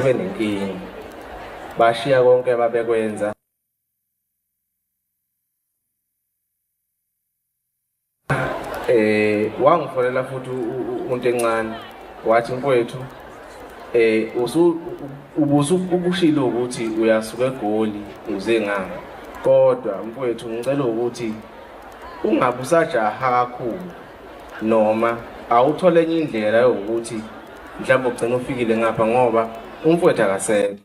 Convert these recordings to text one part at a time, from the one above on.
sebenenkinga bashiya konke ababekwenza wangifonela futhi umuntu encane wathi mfowethu ukushilo ukuthi uyasuka eGoli uze ngapha kodwa mfowethu ngicela ukuthi ungabe usajaha kakhulu noma awuthole enye indlela yokuthi mhlawumbe ugcina ufikile ngapha ngoba umfowethu akasekho.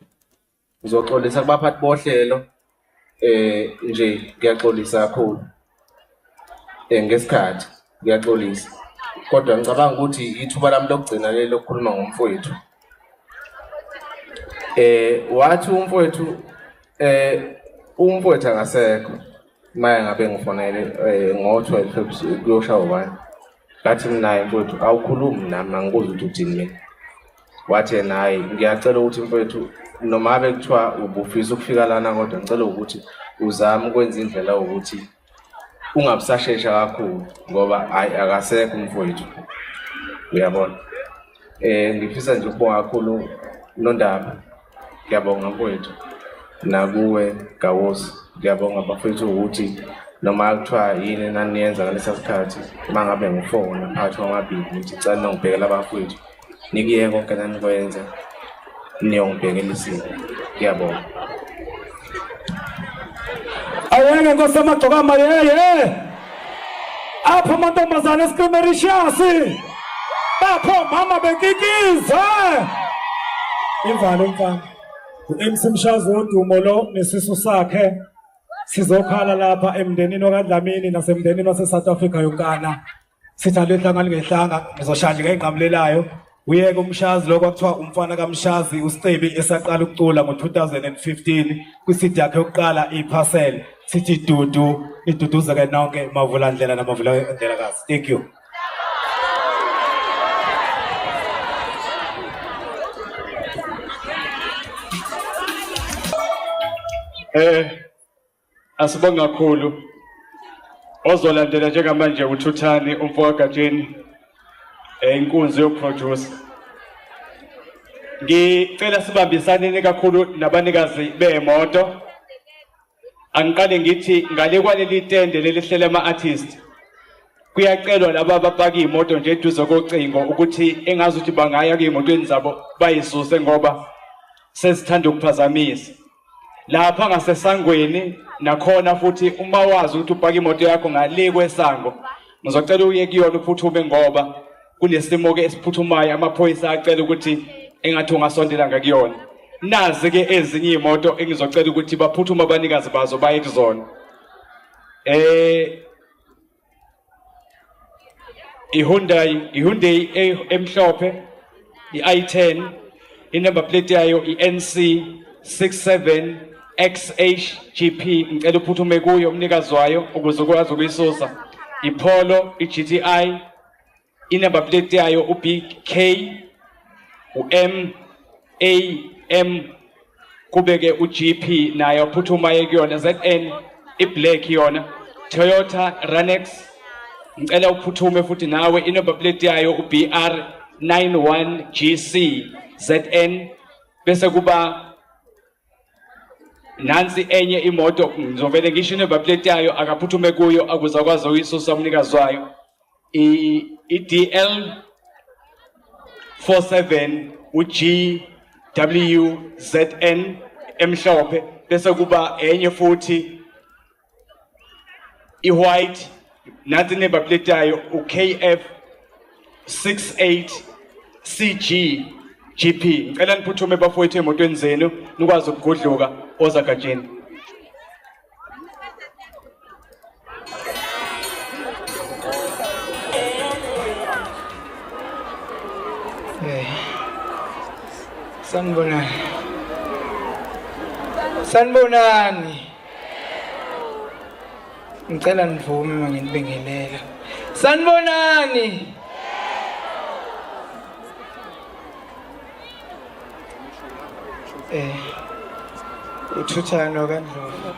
Ngizoxolisa kubaphathi bohlelo nje ngiyaxolisa kakhulu ngesikhathi ngiyaxolisa kodwa ngicabanga ukuthi ithuba lami lokugcina leli lokukhuluma ngomfowethu. Wathi umfowethu akasekho manje ngabe ngifonele ngo-12 kuyoshaya 1 ngathi mina mfowethu awukhulumi nami angikuzi ukuthi uthini mina. Wathi yena hayi ngiyacela ukuthi mfowethu noma abe kuthiwa ubufisa ukufika lana kodwa ngicela ukuthi uzame ukwenza indlela ukuthi ungabusashesha kakhulu ngoba hayi akasekho umfowethu uyabona. Ngifisa nje ukubonga kakhulu Nondaba, ngiyabonga mfowethu nakuwe Gawosi, ngiyabonga bafethu ukuthi noma kuthiwa yini enaniyenza ngalesa sikhathi mangabe ngifona phakathi kwamabili ngithi cela ngibhekela abafethu nikiye konke nanikwenza niyongibhekela isimo. Ngiyabonga. Ayenge ngosemagcokama yeye apho amantombazane eScremerishasi bapho mama bekikiza imvalo mfana uMC Mshazi udumo lo nesisu sakhe sizokhala lapha emndenini okaDlamini nasemndenini waseSouth Africa yonkana sithi alehlanga lingehlanga ngizoshaya ngeinqamulelayo uyeke uMshazi lo kwakuthiwa umfana kaMshazi uStebi esaqala ukucula ngo2015 kwiCD yakhe yokuqala iParcel sithi dudu iduduzeke nonke mavula ndlela namavula ndlelakazi. Thank you. Asibonga kakhulu ozolandela njengamanje uThuthani umfowakaGajeni inkunzi yokuproduce. Ngicela sibambisane kakhulu nabanikazi beemoto. Angiqale ngithi ngale kwaleli tende lelihlela ama-artist kuyacelwa laba abapaka imoto nje eduze kocingo ukuthi engazuthi bangaya kuyimotweni zabo bayisuse ngoba sesithanda ukuphazamisa. Lapha ngasesangweni nakhona futhi uma wazi ukuthi upaka imoto yakho ngale kwesango ngizocela uye kuyona uphuthume ngoba kunesimo ke esiphuthumayo amaphoyisa acela ukuthi engathi ungasondela ngakuyona. Nazi ke ezinye imoto engizocela ukuthi baphuthuma abanikazi bazo baye kuzona. iHyundai emhlophe i-i10 inumber plate yayo iNC 67XHGP ngicela uphuthume kuyo umnikazi wayo ukuze ukwazi ukuyisusa. iPolo iGTI inumber plate yayo uBK uMAM kubeke uGP nayo phuthuma yekuyona. ZN iblack yona. Toyota Ranex ngicela uphuthume futhi nawe inumber plate yayo uBR91GC ZN. Bese kuba nansi enye imoto ngizovele ngisho inumber plate yayo akaphuthume kuyo akuze akwazi ukuyisusa umnikazi wayo. iDL 47 uGWZN emhlophe. Bese kuba enye futhi iwhite nansi inumber plate yayo uKF 68CGGP. Ngicela niphuthume bafowethu emotweni zenu nikwazi ukugudluka ozaGajeni. Sanibonani. Ngicela nivume manginibingelela. Sanibonani. Uthuthani okaNdlovu.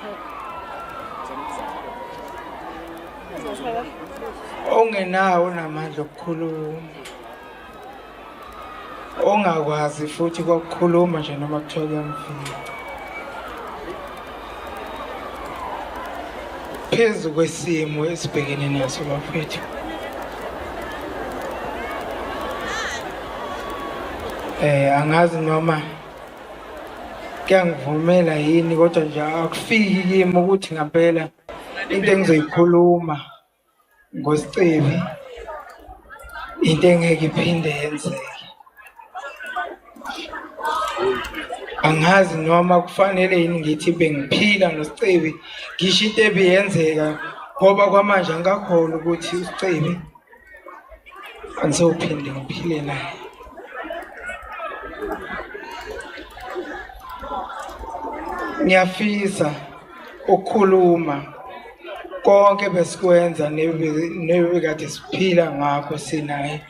Ongenawo namandla okukhuluma. ongakwazi futhi kokukhuluma nje noma kuthiwa kuyamfika. Phezu kwesimo esibhekene naso bafethu, angazi noma kuyangivumela yini, kodwa nje akufiki kimi ukuthi ngempela into engizoyikhuluma ngosicebi into engeke iphinde yenzeke. Angazi noma kufanele yini ngithi bengiphila nosicebi ngisho into ebiyenzeka, ngoba kwamanje angikakholwa ukuthi usicebi angizophinde ngiphile naye. Ngiyafisa ukukhuluma konke besikwenza nebekade siphila ngakho sinaye,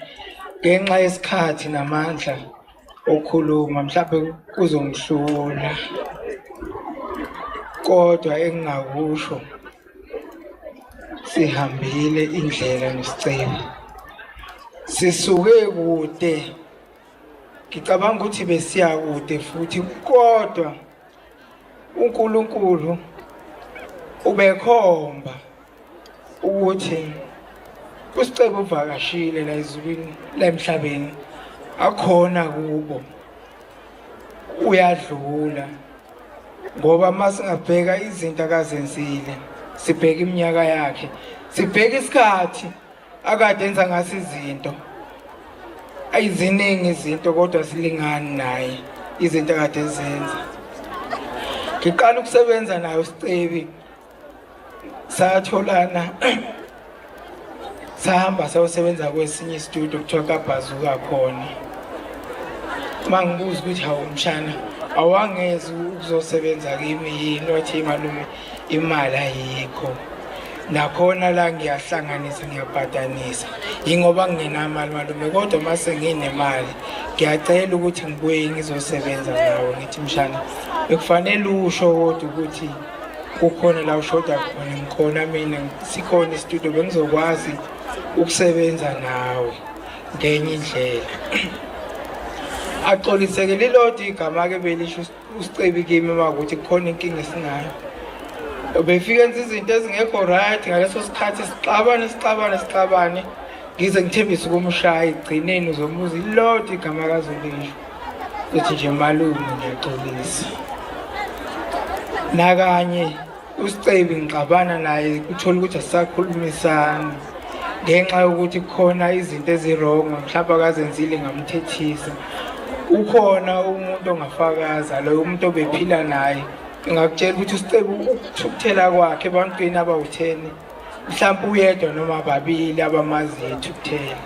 ngenxa yesikhathi namandla okukhuluma mhlawumbe kuzongihlula, kodwa engingakusho sihambile indlela nesicebi, sisuke kude. Ngicabanga ukuthi besiya kude futhi, kodwa uNkulunkulu ubekhomba ukuthi usicebi uvakashile la ezulwini la emhlabeni, akhona kubo, uyadlula. Ngoba masingabheka izinto akazenzile, sibheka iminyaka yakhe, sibheka isikhathi akade enza ngaso izinto, ayiziningi izinto kodwa silingani naye izinto akade ezenza. Ngiqala ukusebenza naye usicebi, satholana sahamba sayosebenza kwesinye istudio kuthiwa kaBhazuka khona. Mangibuza ukuthi hawu mshana awangezi ukuzosebenza kimi yini, wathi malume imali ayikho, nakhona la ngiyahlanganisa ngiyabhadanisa, yingoba ngingenamali malume, kodwa mase nginemali ngiyacela ukuthi ngibuye ngizosebenza nawe. Ngithi mshana bekufanele usho kodwa ukuthi kukhona la ushoda khona, ngikhona mina, sikhona istudio bengizokwazi ukusebenza nawe ngenye indlela. Axoliseke lilodwa igama-ke belisho usicebi kimi makuthi kukhona inkinga esinayo. Befike enza izinto ezingekho right ngaleso sikhathi, sixabane ngize ngithembise ukumshaya, igcineni uzomuza ilodwa igama kazolisho uthi nje malume ngiyaxolisa. Nakanye usicebi ngixabana naye, uthola ukuthi asisakhulumisani ngenxa yokuthi kukhona izinto ezirong mhlawumbe akazenzile ngamthethisa. Ukhona umuntu ongafakaza, loyo umuntu obephila naye, ngakutshela ukuthi usicebi ukuthukuthela kwakhe ebantwini abawu-10 mhlawumbe uyedwa noma ababili abamaziyo ethukuthela.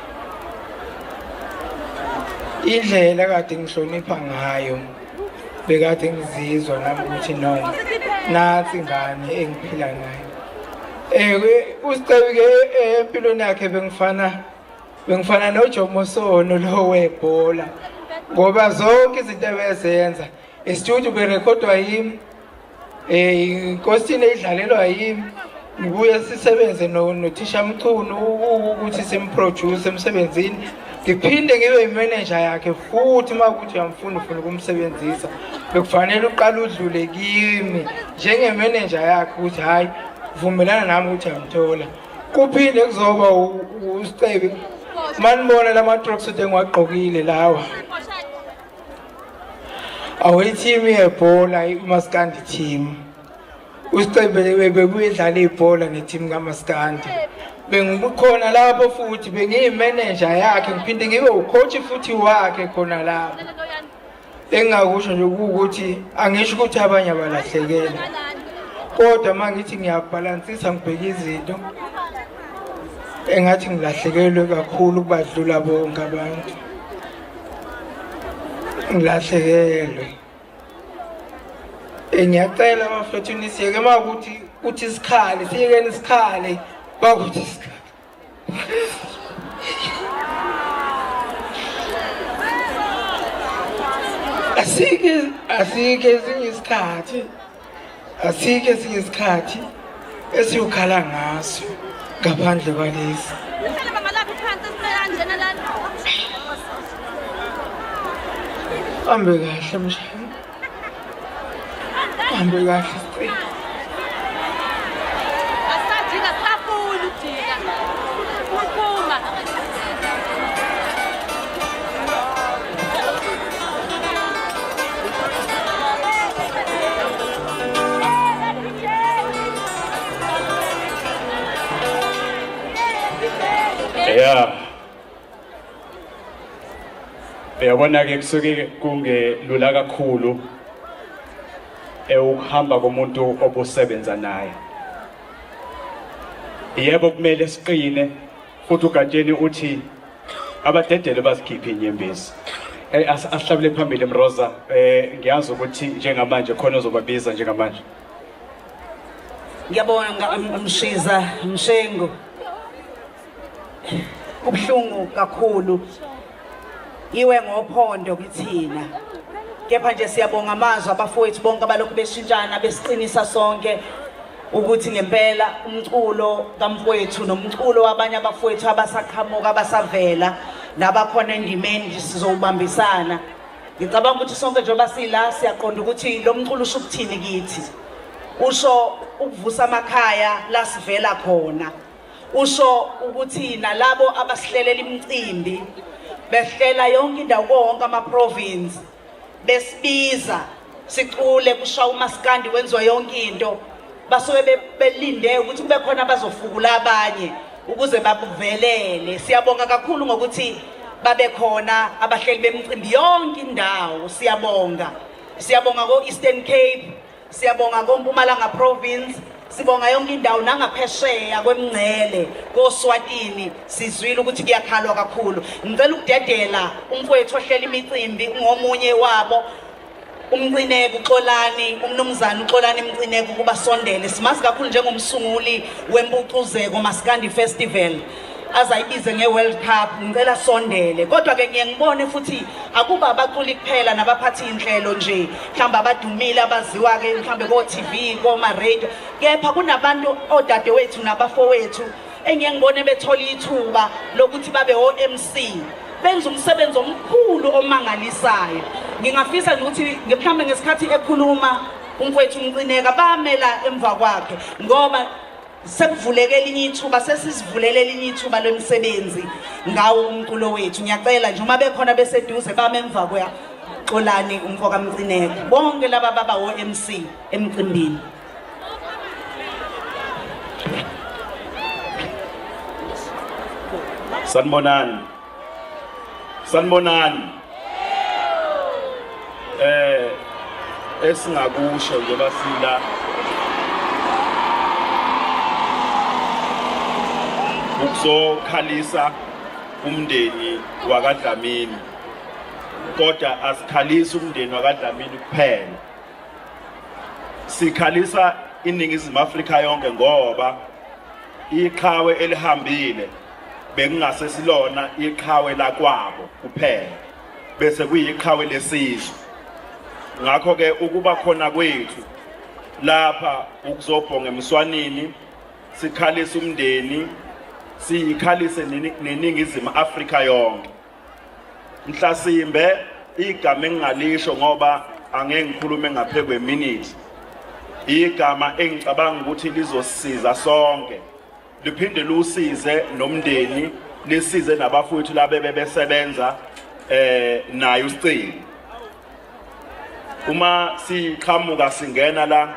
Indlela kade ngihlonipha ngayo, bekade ngizizwa nami ukuthi no, nansi ingane engiphila nayo. Usicebi-ke empilweni yakhe bengifana noJomo Sono lo webhola, ngoba zonke izinto ebezenza estudio berekhodwa yimi, inkosini idlalelwa yimi, ngibuye sisebenze nothisha Mchunu ukuthi simproduce emsebenzini, ngiphinde ngibe imanager yakhe futhi makuthi uyamfuna ufuna ukumsebenzisa, bekufanele uqala udlule kimi njengemanager yakhe ukuthi hayi vumelana nami ukuthi uyamthola. Kuphinde kuzoba usicebi manibona lama tracksuit engiwagqokile lawa, awuyithimi yebhola, iMaskandi team. Usicebi bebuye edlala ibhola neteam kaMaskandi, bengikhona lapho futhi bengiyimanager yakhe, ngiphinde ngibe ucoach futhi wakhe khona lapho. Engakusho nje ukuthi angisho ukuthi abanye abalahlekela, kodwa mangithi ngiyabhalansisa ngibheka izinto engathi ngilahlekelwe kakhulu kubadlula bonke abantu, ngilahlekelwe. Ngiyacela bafethu nisiyeke makuthi isikhali, siyekeni isikhali bakuthi isikhali. Asike esinye isikhathi esiyokhala ngaso ngaphandle kwalezi. Hambe kahle mshayeli. Hambe kahle sicela. Asajika safuna ujika. Uphuma. Yeah. Uyabona-ke kusuke kungelula kakhulu ukuhamba komuntu obusebenza naye. Yebo kumele siqine futhi ugatsheni uthi abadedele bazikhiphe inyembezi. Asihlabele phambili Mroza, ngiyazi ukuthi njengamanje khona uzobabiza njengamanje. Ngiyabonga Mshiza Mshengo. Kubhlungu kakhulu iwe ngophondo kithina, kepha nje siyabonga amazwi abafowethu bonke abalokhu beshintshana besiqinisa sonke ukuthi ngempela umculo kamfowethu nomculo wabanye abafowethu abasaqhamuka abasavela nabakhona endimeni sizobambisana. Ngicabanga ukuthi sonke njengoba sila siyaqonda ukuthi lo mculo usho ukuthini kithi, usho ukuvusa amakhaya la sivela khona, usho ukuthi nalabo abasihlelela imicimbi behlela yonke indawo konke ama-province besibiza sicule kushawa umaskandi wenziwa yonke into, basuke belinde ukuthi kube khona abazofukula abanye ukuze bakuvelele. Siyabonga kakhulu ngokuthi babe khona abahleli bemicimbi yonke indawo. Siyabonga ko-Eastern Cape, siyabonga ko-Mpumalanga Province, sibonga yonke indawo nangaphesheya kwemngcele koSwatini. Sizwile ukuthi kuyakhalwa kakhulu. Ngicela ukudedela umfowethu ohlela imicimbi ngomunye wabo, uMcineke uXolani, umnumzana uXolani Mcineke, ukuba sondele. Simazi kakhulu njengomsunguli wempucuzeko Maskandi Festival azayibize ngeWorld Cup. Ngicela sondele. Kodwa ke ngiye ngibone futhi akuba abaculi kuphela nabaphathi inhlelo nje mhlawumbe abadumile abaziwa ke mhlawumbe ko-TV koma-radio, kepha kunabantu odadewethu nabafowethu engiye ngibone bethola ithuba lokuthi babe o-MC, benza umsebenzi omkhulu omangalisayo. Ngingafisa nje ukuthi mhlawumbe ngesikhathi ekhuluma umfowethu uMcineke bamela emva kwakhe, ngoba sekuvuleke elinye ithuba, sesisivulele elinye ithuba lomsebenzi ngawo umculo wethu. Ngiyacela nje uma bekhona beseduze bame emva kwaXolani umfoka Mcineke, bonke laba baba o-MC emcimbini. Sanibonani. Esingakusho njengoba sila ukuzokhalisa umndeni wakaDlamini, kodwa asikhalisi umndeni wakaDlamini kuphela, sikhalisa iNingizimu Afrika yonke, ngoba iqhawe elihambile bekungase silona iqhawe lakwabo kuphela bese kuyiqhawe lesizwe. Ngakho ke ukuba khona kwethu lapha ukuzobhonga emswanini, sikhalisa umndeni, sikhalise neNingizimu Afrika yonke. Mhlasimbe igama engingalisho ngoba angeke ngikhulume ngaphe kweminute, igama engicabanga ukuthi lizosisiza sonke, liphinde lusize nomndeni, lisize nabafowethu labe bebesebenza naye uSicili. Uma siqhamuka singena la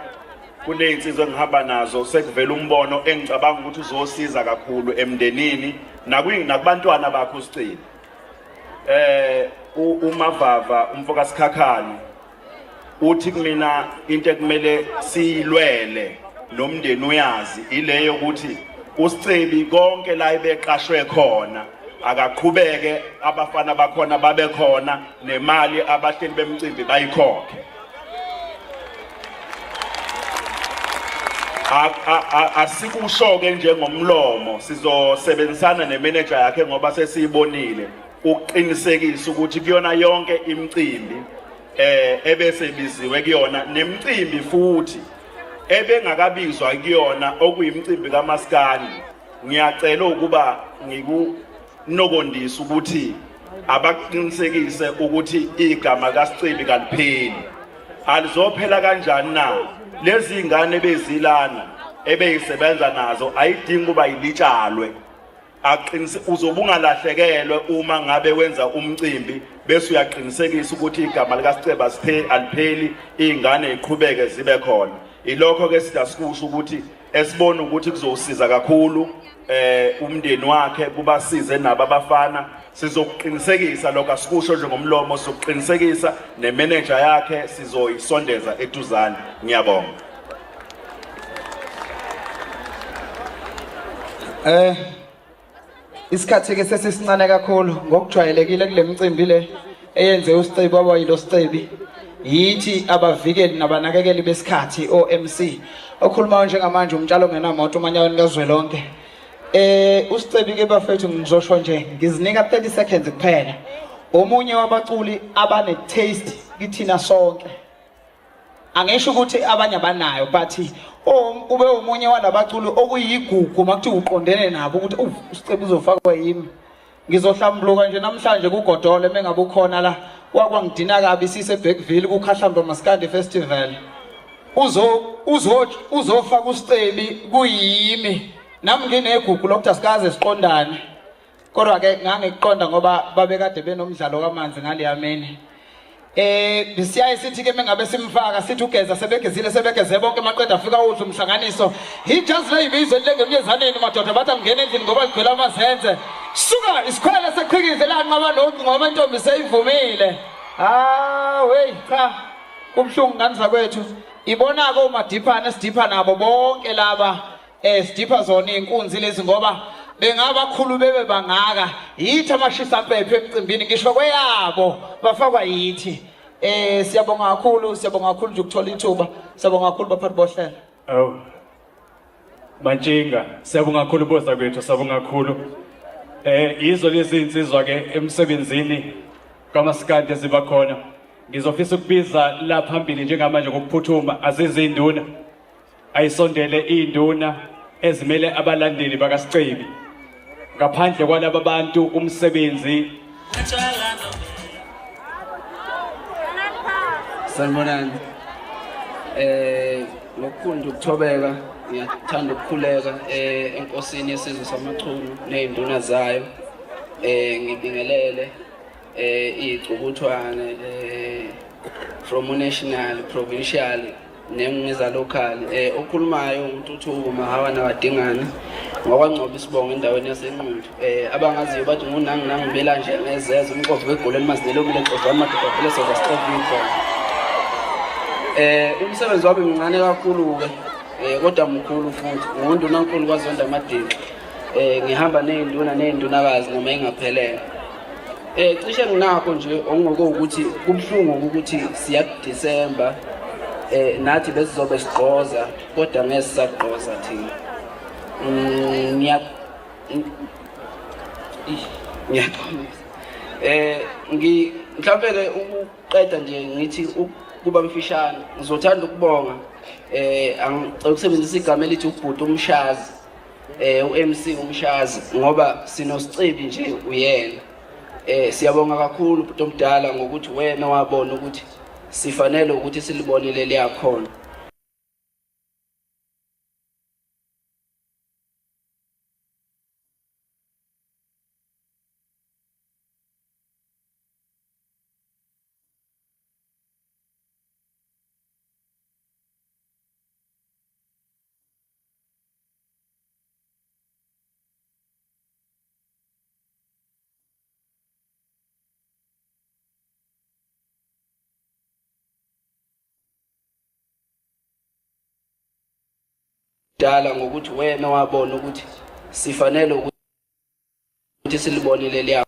kuney'nsizwa engihamba nazo, sekuvela umbono engicabanga ukuthi uzosiza kakhulu emndenini nakubantwana bakho uSicili. uMavava umfoka Sikhakhane uthi kumina into ekumele siyilwele nomndeni uyazi ileyo ukuthi uSicebi konke la ibeqashwe khona akaqhubeke, abafana bakhona babe khona, nemali abahleli bemcimbi bayikhokhe. Asikusho-ke njengomlomo, sizosebenzisana nemanager yakhe ngoba sesiyibonile ukuqinisekisa ukuthi kuyona yonke imicimbi ebese biziwe kuyona, nemicimbi futhi ebengakabizwa kuyona okuyimicimbi kaMaskandi. Ngiyacela ukuba ngikunokondisa ukuthi abaqinisekise ukuthi igama kaSicebi kalipheli. Alizophela kanjani na? Lezi ingane bezilana ebeyisebenza nazo ayidingi kuba yilitshalwe. Aqinise uzobungalahlekelwe uma ngabe wenza umcimbi bese uyaqinisekisa ukuthi igama likaSicebi alipheli, izingane iqhubeke zibe khona. Ilokho ke sidakusho ukuthi esibona ukuthi kuzosiza kakhulu umndeni wakhe, kubasize nabo abafana. Sizokuqinisekisa lokho, asikusho nje ngomlomo, sizokuqinisekisa nemanager yakhe sizoyisondeza eduzane. Ngiyabonga. Isikhathi ke sesisincane kakhulu ngokujwayelekile kule micimbi le eyenze uSicebi waba yilo Sicebi. Yithi abavikeli nabanakekeli besikhathi OMC okhuluma njengamanje umtshalo ongenamoto umanyaweni kazwelonke. uSicebi ke bafethu ngizosho nje ngizinika 30 seconds kuphela. Omunye wabaculi abane taste kithina sonke. Angisho ukuthi abanye abanayo but ube umunye walabaculi okuyigugu makuthi uqondene nabo ukuthi uSicebi uzofakwa yimi. Ngizohlambuluka nje namhlanje kugodole mengabe ukhona la wakwangidina kabi sise Bergville kuKhahlamba Maskandi Festival. Uzofaka uSicebi kuyimi. Nami nginegugu lokuthi asikaze siqondane. Kodwa ke ngangikuqonda ngoba babekade benomdlalo kamanzi ngaleyameni. Bisiyaye sithi ke mengabe simfaka sithi ugeza sebegeze bonke maqeda afika udla umhlanganiso. Ijazi leyibizwe lengemyezaneni madoda bathi angene endlini ngoba ligcwele amazenze. Suka isikhwele seqhikize la nqaba lokhu ngoba intombi seyivumile. Wey cha. Kubhlungu nganza kwethu. Ibona ke uMadiphane esidipha nabo bonke laba sidipha zona inkunzi lezi ngoba bengabakhulu bebe bangaka yithi amashisa mpepho emcimbini ngisho kweyabo bafakwa yithi. Siyabonga kakhulu nje ukuthola ithuba. Siyabonga kakhulu baphathi bohlelo. Awu Mantshinga, siyabonga kakhulu boza kwethu, siyabonga kakhulu. Yizo lezi insizwa ke emsebenzini kaMaskandi eziba khona. Ngizofisa ukubiza la phambili njengamanje ngokuphuthuma azizinduna. Ayisondele induna ezimele abalandeli bakaSicebi. Ngaphandle kwalabo bantu umsebenzi Sanibonani. Ngokukhulu ukuthobeka, ngiyathanda ukukhuleka enkosini yesizwe samachunu nezinduna zayo. Ngibingelele izicukuthwane from national, provincial nemiza local. Okhulumayo uNtuthuko Mahawana Kadingana ngokwangcoba isibongo endaweni yaseNquthu. Abangaziyo bathi ngunangi bela nje ngezeze umqovu wegoleni mazidelo kumele xoza amadoda phela soza strike. Umsebenzi wami mncane kakhulu ke kodwa mkhulu futhi ngunduna nkulu kwazonda amadiki. Ngihamba nezindunakazi noma engaphelele. Cishe nginakho nje ongoko ukuthi kubhlungu ukuthi siya December nathi besizobe sigqoza kodwa ngesisagqoza thina. Mhlawumbe ke ukuqeda nje ngithi kuba mfishane ngizothanda ukubonga angicela ukusebenzisa igama elithi ubhuti umshazi uMC umshazi ngoba sinoSicebi nje uyena. Siyabonga kakhulu ubhuti omdala ngokuthi wena wabona ukuthi sifanele ukuthi silibonile liyakhona. Dala ngokuthi wena wabona ukuthi sifanele ukuthi silibonile liya.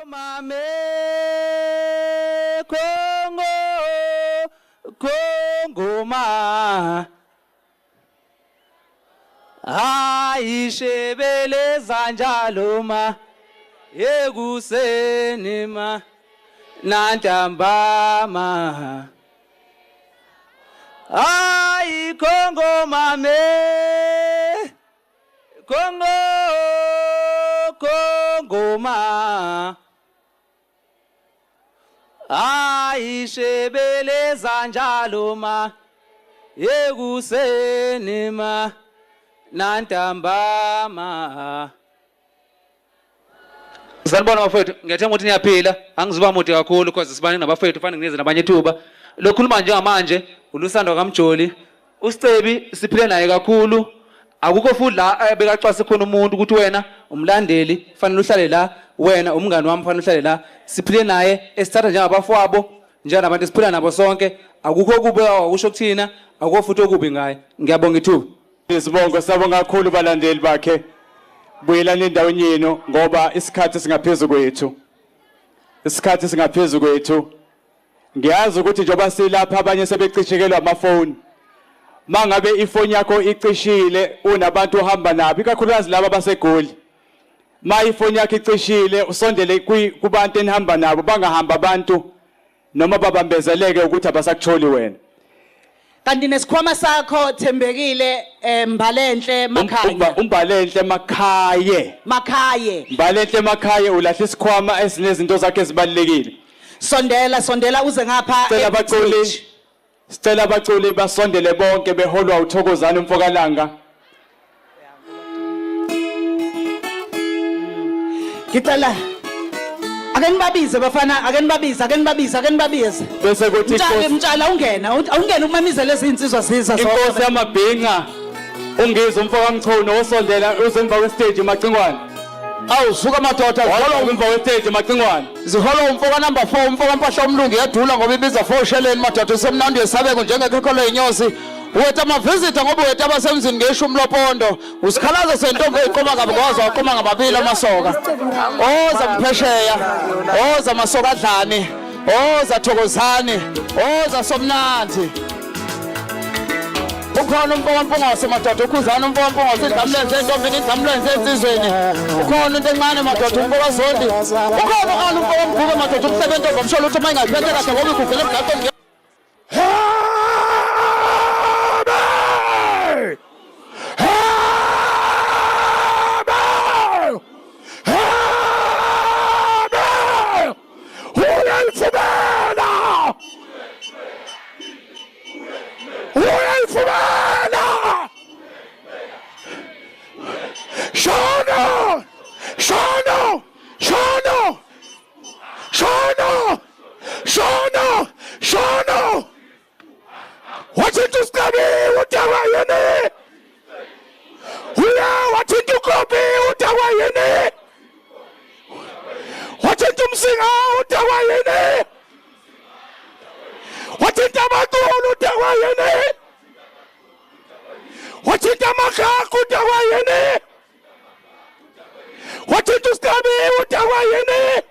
mame Kongo ma Aishebeleza njalo ma ekuseni ma nantambama Ai Kongo mame Kongo ma Aishebeleza njalo ma ekuseni ma nantambama Sanibona bafowethu ngiyathemba ukuthi niyaphila angiziba mude kakhulu because sibane nabafowethu fanele ngize nabanye thuba lokhuluma njengamanje ulusando kaMjoli uSicebi siphile naye kakhulu akukho futhi la bekacwasa khona umuntu ukuthi wena umlandeli fanele uhlale la wena umngani wami fanele uhlale la siphile naye esithatha njengabafowabo njengabantu esiphila nabo sonke akukho kubi akusho kuthina akukho futhi okubi ngaye ngiyabonga ithuba Sibonga sabonga kakhulu balandeli bakhe buyelani endaweni yenu ngoba isikhathi singaphezulu kwethu ngiyazi ukuthi njoba silapha abanye sebecishekelwa amafoni mangabe ifoni yakho icishile unabantu uhamba nabo ikakhulukazi laba basegoli ifoni yakho icishile usondele kubantu enihamba nabo bangahamba abantu noma babambezeleke ukuthi abasakutholi wena kanti nesikhwama sakho Thembekile Mbalenhle Makhaya uMbalenhle Makhaye ulahla isikhwama esinezinto zakhe ezibalekile sondela uze ngapha Sicela abaculi basondele bonke beholwa uThokozana uMfokalanga Ngicela ake nibabize bafana ake nibabize bese kuthi Mtshala ungena ukumamiza lezi insizwa ziza Inkosi yamabhinqa ungizwe umfokamchono osondela uzemva kwestage emacingwane Awusuka madoda ziholwa emva kwestage emacingwane ziholwa umfoka number 4 umfoka mpahla omlungu yadula ngoba ibiza 4 sheleni madoda usemnandi yesabeko njengekhokolo yenyosi wethu amavisitor ngoba wethu abasemzini ngesho umlopondo usikhalaza sentombi eqoma kabi ngoza waqoma ngababili amasoka oza mphesheya oza masoka adlani oza Thokozane oza Somnandi ukhona umfoka mpongose madoda ukhuzana umfoka mpongose idlamlenze entombini idlamlenze ensizweni ukhona into encane madoda umfoka Zondi ukhona umfoka mkhulu madoda umsebenzi omsholo uthi mayingaphethe kahle ngoba igugele emgaqweni Shono watching to Scabby utawa yene watching to Kobe utawa yene watching to Msinga utawa yene watching to Magulu utawa yene watching to Makaku utawa yene watching to Scabby utawa yene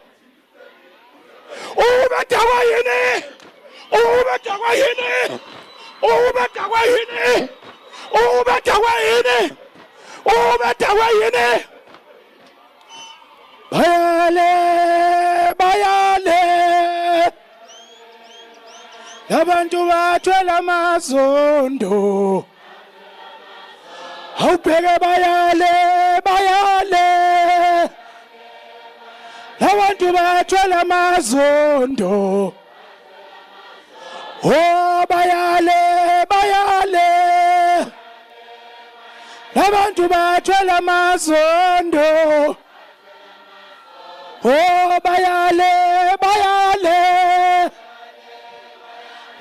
Bayale abantu bathwele amazondo awubheke bayale abantu bathwele amazondo bayale abantu bathwele amazondo bayale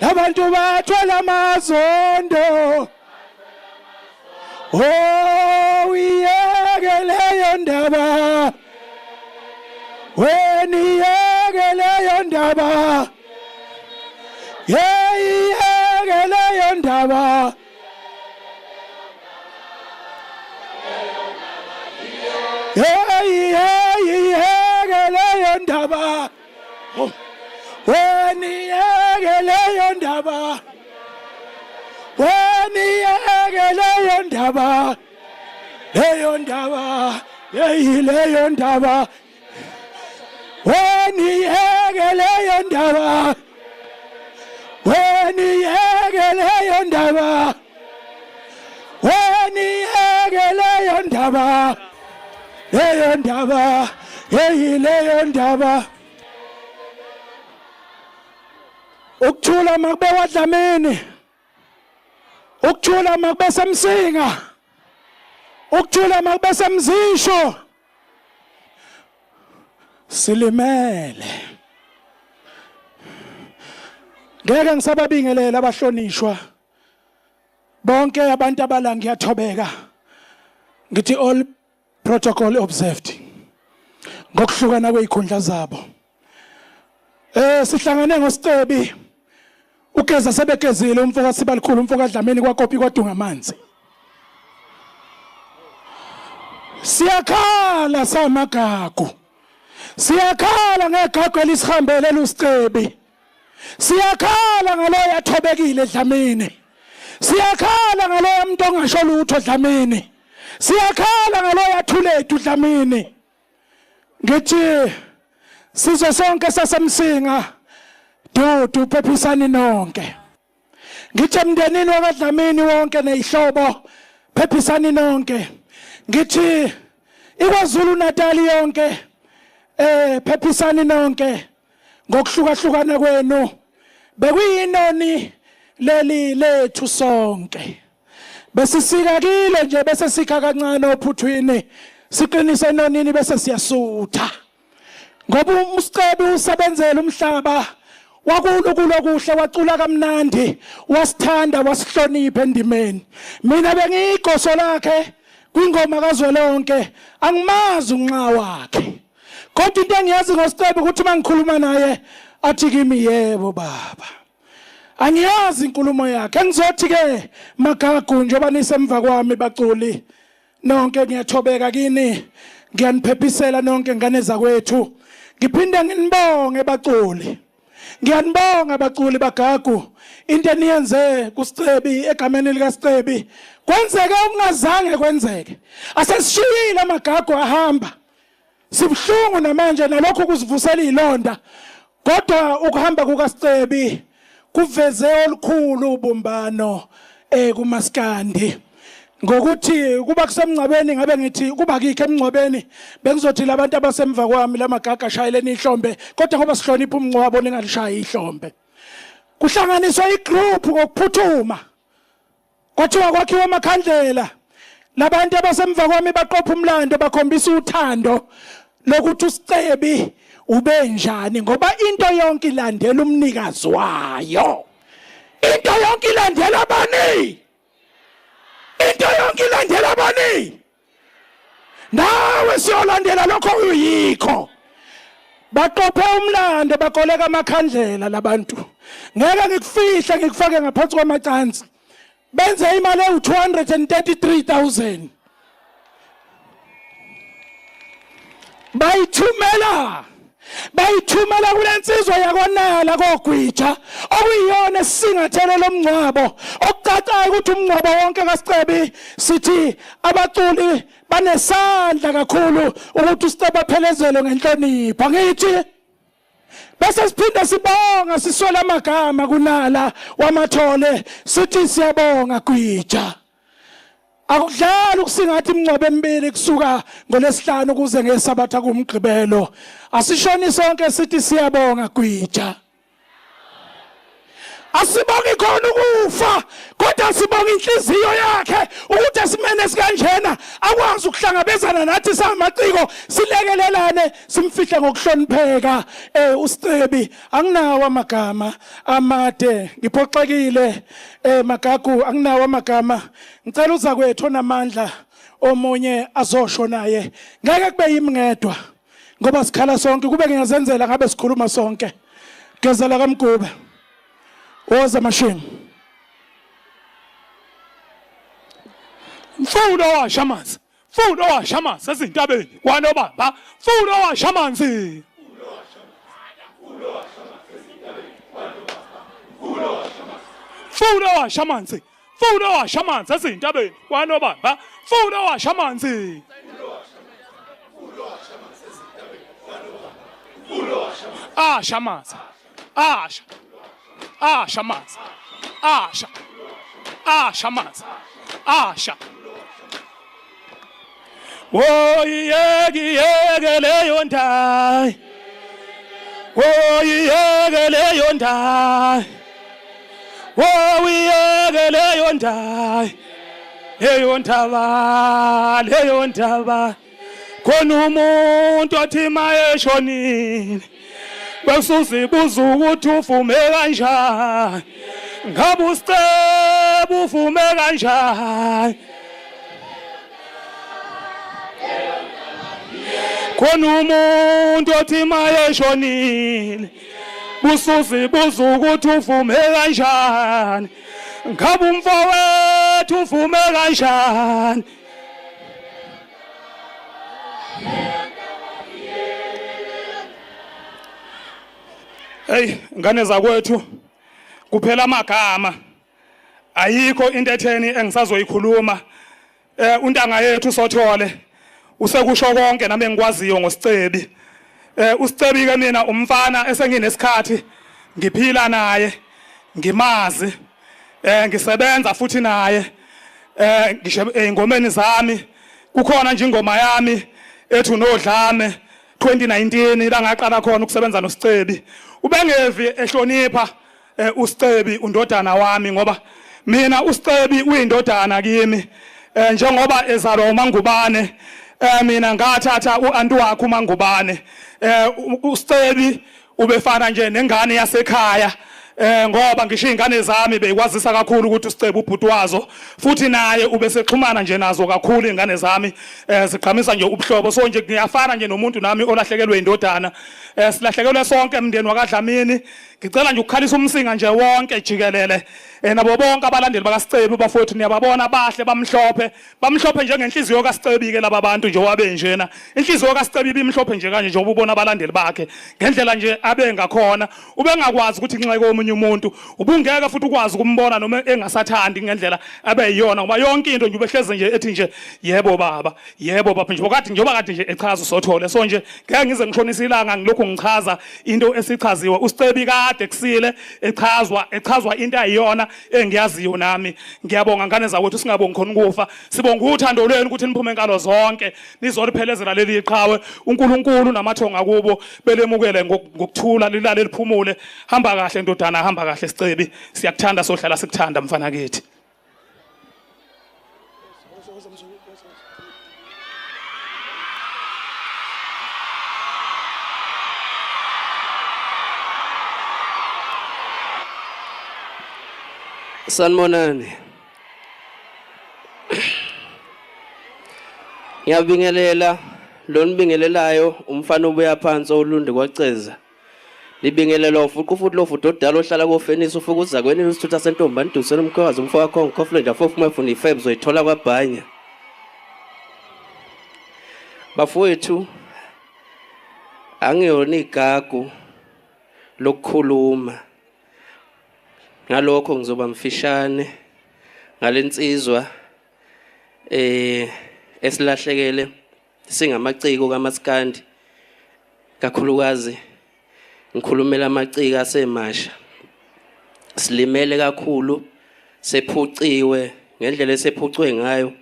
abantu bathwele amazondo uyekeleyo ndaba weniyekeleyo ndaba yeyekeleyo ndaba yeyekeleyo ndaba weniyeke leyo ndaba weniyeke leyo ndaba leyo ndaba weniyeke leyo ndaba weniyeke leyo ndaba weniyeke leyo ndaba leyo ndaba ukuthula makube waDlamini ukuthula makube seMsinga ukuthula makube seMzisho silimele ngeke ngisababingelela abahlonishwa bonke abantu abala ngiyathobeka ngithi all protocol observed ngokuhlukana kwezikhundla zabo sihlangane ngosicebi ugeza sebekezile umfoka sibalikhulu umfoka Dlamini kwaKopi kwadunga amanzi siyakhala samagagu siyakhala ngegagu elisihambele lusicebi siyakhala ngaloya yathobekile Dlamini siyakhala ngaloya umuntu ongasho lutho Dlamini siyakhala ngaloya yathulethu Dlamini ngithi sizo sonke sasemsinga dudu phephisani nonke ngithi emndenini wakaDlamini wonke nezihlobo phephisani nonke ngithi iKwaZulu Natal yonke phephisani nonke ngokuhlukahlukana kwenu bekuyinoni leli lethu sonke bese sikakile nje bese sikha kancane ophuthwini siqinise nonini bese siyasutha ngoba usicebi usebenzela umhlaba wakulukulo kuhle wacula kamnandi wasithanda wasihlonipha endimeni mina bengigoso lakhe kwingoma kaZwelonke angimazi unxa wakhe kodwa into engiyazi ngosicebi ukuthi mangikhuluma naye athi kimi yebo baba angiyazi inkulumo yakhe ngizothi ke Magagu njengoba nisemva kwami baculi nonke ngiyathobeka kini ngiyaniphephisela nonke ngane zakwethu ngiphinde nginibonge baculi ngiyanibonga baculi Bagagu into eniyenze kusicebi egameni likaSicebi kwenzeke okungazange kwenzeke asesishiyile Magagu ahamba sibhlungu namanje nalokho kuzivusela izilonda kodwa ukuhamba kukaSicebi kuveze olukhulu ubumbano kumaskandi ngokuthi kuba kusemncabeni ngabe ngithi kuba kikho emncwabeni bengizothi labantu abasemva kwami lamagaga ashayeleni ihlombe kodwa ngoba sihlonipha umncwabo ningalishaya ihlombe kuhlanganiswa igroup ngokuphuthuma kwathiwa kwakhiwa amakhandlela labantu abasemva kwami baqopha umlando bakhombisa uthando lokuthi uSicebi ube njani ngoba into yonke ilandela umnikazi wayo into yonke ilandela bani into yonke ilandela bani nawe siyolandela lokho uyikho baqophe umlando bakoleka amakhandlela labantu ngeke ngikufihle ngikufake ngaphansi kwamacansi benze imali ewu233,000 bayithumela kulensizwa yakwanala koGwija okuyiyona sisingathele lomncwabo okucacayo ukuthi umncwabo wonke kaSicebi sithi abaculi banesandla kakhulu ukuthi uSicebi aphelezele ngenhlonipho ngithi bese siphinda sibonga siswela amagama kunala wamathole sithi siyabonga Gwija akudlala ukusingathi imncwabe emibili kusuka ngolesihlanu ukuze ngesabatha kumgqibelo asishoni sonke sithi siyabonga Gwija asibongi khona ukufa kodwa sibonga inhliziyo yakhe ukuthi asimene sikanjena akwazi ukuhlangabezana nathi samaciko silekelelane simfihle ngokuhlonipheka uSicebi anginawo amagama amade ngiphoxekile Magagu anginawo amagama ngicela uzakwethu onamandla omunye azosho naye ngeke kube yimngedwa ngoba sikhala sonke kube ngiyazenzela ngabe sikhuluma sonke gezela kaMgube woza mashini mfundo washamanzi mfundo washamanzi ezintabeni kwanobamba mfundo washamanzi Fulo washa amanzi. Fulo washa amanzi ezintabeni kwaNobamba. Fulo washa amanzi. Asha amanzi. Asha. Asha amanzi. Asha. Asha amanzi. Asha. Woyiyeke leyo ndayi. Woyiyeke leyo ndayi. Woyiyeke leyo ndayi. Leyo ndaba. Khona umuntu othi mayeshonile. Bekusuzibuza ukuthi uvume kanjani. Ngabe usiceba uvume kanjani. Khona umuntu othi mayeshonile. Busuzibuza ukuthi uvume kanjani. Ngabe umfowethu uvume kanjani. Hey, ngane zakwethu kuphela amagama. Ayikho into etheni engisazoyikhuluma. Untanga yethu Sothole usekusho konke nami engikwaziyo ngosicebi. Usicebi ke mina umfana esenginesikhathi ngiphila naye, ngimazi, ngisebenza futhi naye. Ngisho engomeni zami kukhona nje ingoma yami ethi uNodlame 2019 la ngaqala khona ukusebenza noSicebi. Ubengevi ehlonipha uSicebi undodana wami ngoba mina uSicebi uyindodana kimi. Njengoba ezalwa uMangubane, mina ngathatha uAntu wakhe uMangubane. uSicebi ubefana nje nengane yasekhaya. Ngoba ngisho izingane zami beyikwazisa kakhulu ukuthi uSicebi ubhuti wazo, futhi naye ubesexhumana nje nazo kakhulu izingane zami, siqhamisa nje ubuhlobo. So nje ngiyafana nje nomuntu nami olahlekelwe indodana. Silahlekelwe sonke emndeni wakaDlamini. Ngicela nje ukukhalisa umsinga nje wonke jikelele nabo bonke abalandeli bakaSicebi bafowethu niyababona bahle bamhlophe njengenhliziyo kaSicebi ke laba bantu nje wabe njena. Inhliziyo kaSicebi ibimhlophe nje kanje njengoba ubona abalandeli bakhe ngendlela nje abengakhona. Ubengakwazi ukuthi inxeke omunye umuntu, ubungeke futhi ukwazi ukumbona noma engasathandi ngendlela abeyiyona ngoba yonke into nje ubehleze nje ethi nje yebo baba nje njengoba kade nje echaza uSothole. So nje ngeke ngize ngishonisa ilanga ngilokhu ngichaza into esichaziwe. uSicebi kade kusile echazwa into ayiyona engiyaziyo nami. Ngiyabonga ngane zakwethu, singabongi khona ukufa, sibonga uthando lwenu ukuthi niphume enkalo zonke nizoliphelezela leli iqhawe. uNkulunkulu namathonga kubo belemukele ngokuthula lilale liphumule. Hamba kahle ndodana, hamba kahle Sicebi, siyakuthanda sohlala sikuthanda mfana kithi. Sanibonani. Ngiyabingelela lo nibingelelayo umfana obuya phansi olunde kwaceza. Libingelela futhi lo futhi odala ohlala koFenisi ufuka uzakweni usithutha sentombani dusela umkhwazi umfo wakho ngikofle fofu mafuna ifeb zoyithola kwaBhanya. Bafowethu angiyona igagu lokukhuluma. Ngalokho ngizoba mfishane ngalensizwa esilahlekele singamaciko kaMaskandi, kakhulukazi ngikhulumela amaciko asemasha. Silimele kakhulu, sephuciwe ngendlela esephucwe ngayo.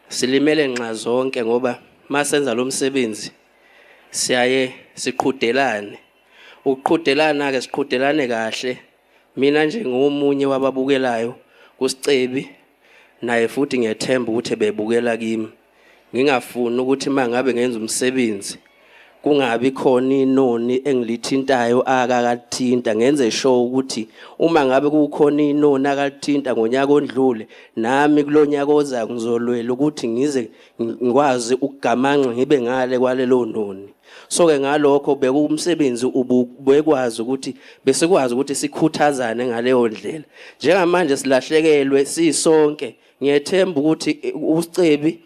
Silimele nxa zonke ngoba masenza lo msebenzi siyaye siqhudelane. Ukuqhudelana ke siqhudelane kahle. Mina nje ngomunye wababukelayo kuSicebi, naye futhi ngiyethemba ukuthi bebukela kimi. Ngingafuni ukuthi mangabe ngenza umsebenzi kungabi khona inoni engilithintayo akakathinta. Ngenze sure ukuthi uma ngabe kukhona inoni akathinta ngonyaka ondlule, nami kulonyaka ozayo ngizolwela ukuthi ngize ngikwazi ukugamanxa ngibe ngale kwalelo noni. So ke ngalokho bekumsebenzi ubekwazi ukuthi besikwazi ukuthi sikhuthazane ngaleyo ndlela. Njengamanje silahlekelwe sisonke, ngiyethemba ukuthi uSicebi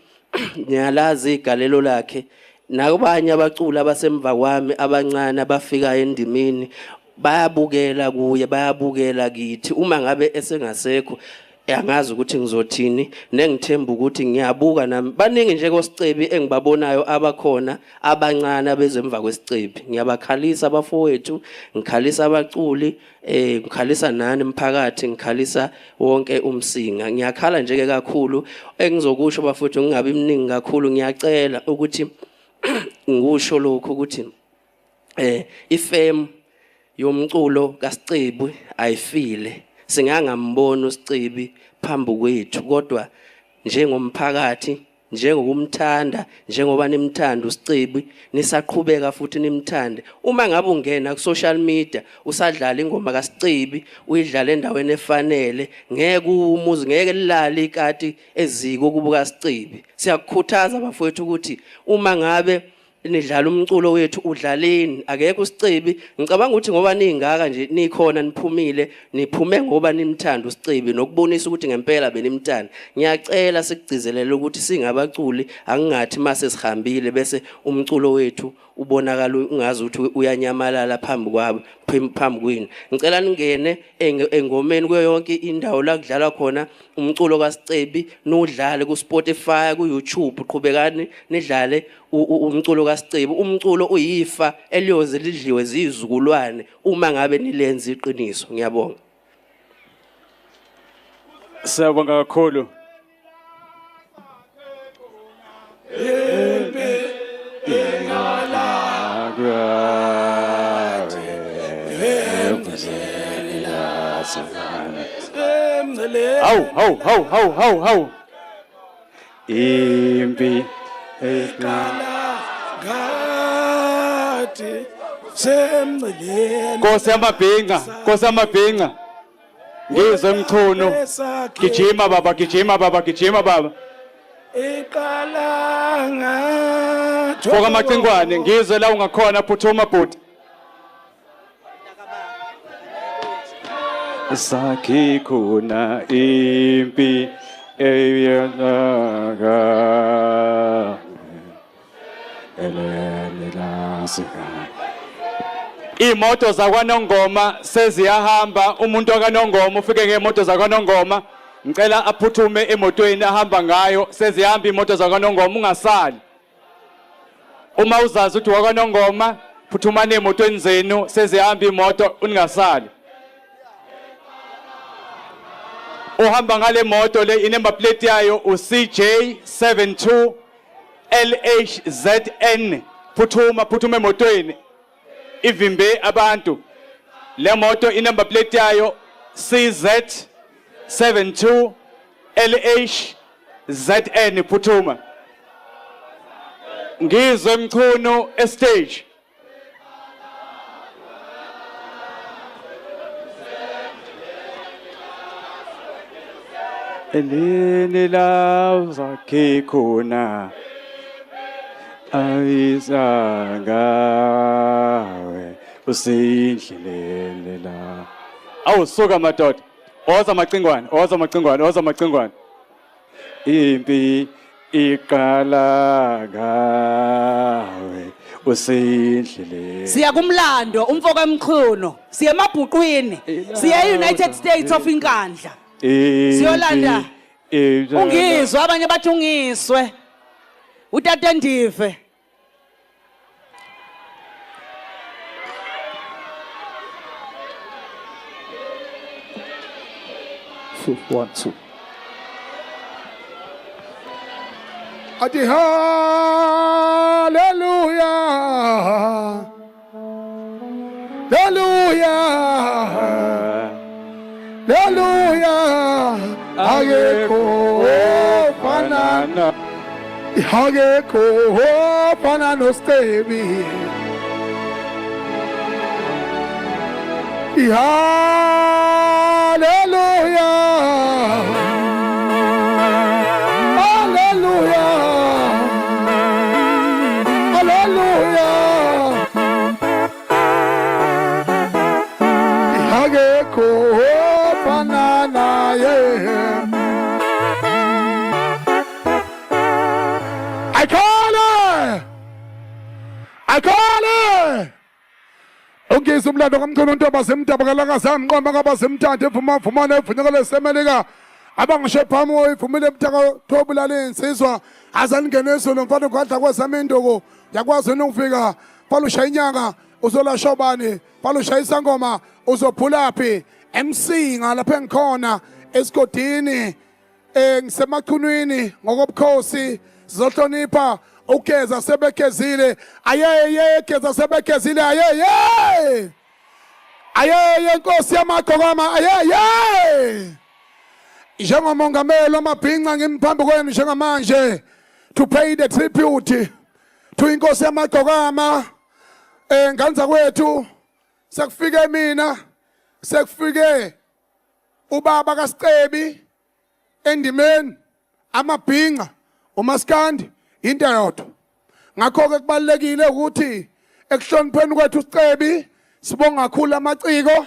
ngiyalazi igalelo lakhe nabanye abaculi abasemva kwami abancane abafika endimini bayabukela kuye bayabukela kithi uma ngabe esengasekho angazi ukuthi ngizothini nengithemba ukuthi ngiyabuka nami baningi nje kosicebi engibabonayo abakhona abancane bezemva kwesicebi ngiyabakhalisa abafowethu ngikhalisa abaculi ngikhalisa nani umphakathi ngikhalisa wonke umsinga ngiyakhala nje ke kakhulu engizokusho bafowethu ngingabi mningi kakhulu ngiyacela ukuthi ngisho lokho ukuthi ifem yomculo kaSicebi ayifile singangambona uSicebi phambi kwethu kodwa njengomphakathi njengokumthanda njengoba nimthanda uSicebi nisaqhubeka futhi nimthande uma ngabe ungena ku social media usadlala ingoma kaSicebi uyidlala endaweni efanele ngeke umuzi ngeke lilale ikati eziko kubuka Sicebi siyakukhuthaza bafowethu ukuthi uma ngabe nidlala umculo wethu udlaleni akekho uSicebi ngicabanga ukuthi ngoba ningaka nje nikhona niphumile niphume ngoba nimthanda uSicebi nokubonisa ukuthi ngempela benimthanda ngiyacela sikugcizelele ukuthi singabaculi akungathi mase sihambile bese umculo wethu ubonakala ungazi ukuthi uyanyamalala phambi kwini ngicela ningene engomeni kuyo yonke indawo la kudlala khona umculo kaSicebi nodlale ku Spotify ku YouTube uqhubekani nidlale umculo kaSicebi umculo uyifa eliyoze lidliwe zizukulwane uma ngabe nilenza iqiniso ngiyabonga Siyabonga kakhulu Hawu impi Gati semceleni Nkosi yamabhinqa ngizwe mchuno gijima baba iqalanga Foka amacingwane ngizwe la ungakhona phuthuma bhuti Sakhi khona impi eyanaga Imoto zakwaNongoma seziyahamba umuntu wakaNongoma ufike ngemoto zakwaNongoma ngicela aphuthume emotweni ahamba ngayo sezihamba imoto zakwaNongoma ungasali uma uzazi ukuthi wakwaNongoma phuthumane emotweni zenu sezihamba imoto ungasali uhamba ngale moto le inumber plate yayo uCJ72 LHZN phuthuma emotweni ivimbe abantu le moto inumber plate yayo CZ72 LHZN phuthuma ngizwe mchuno estage elini la zakhe khona ayizangawe usindlelele la awusuka madoda oza macingwane impi iqala ngawe usindlelele siya kumlando umfoka emkhuno siya emabhuqwini siya eUnited States of Inkandla siyolanda ungizwe abanye bathi ungiswe utata Ndive Ati hallelujah hallelujah ageko panana no Sicebi Akhale ungizwe umlando kamkhulu untomba semdabakala zami nqoma ngabazemthanda evuma evunyekele semelika abangishe phamo ivumile emthaka thobulale insizwa azaningene ezolo mfana kwadla kwezami indoko yakwazi ukufika palusha inyanga uzola shobani palusha isangoma uzophulaphi MC ngalapha engikhona esigodini ngisemachunwini ngokobukhosi sizohlonipha ugeza sebekezile ayeye geza sebekezile ayeye Nkosi yamagqokama ayeye njengomongameli wamabhinqa ngimphambili kwenu njengamanje to pay the tribute to inkosi yamagqokama nganza kwethu sekufike mina sekufike ubaba kaSicebi endimeni amabhinqa uMaskandi into yodwa ngakho ke kubalekile ukuthi ekuhlonipheni kwethu uSicebi sibonga kakhulu amaciko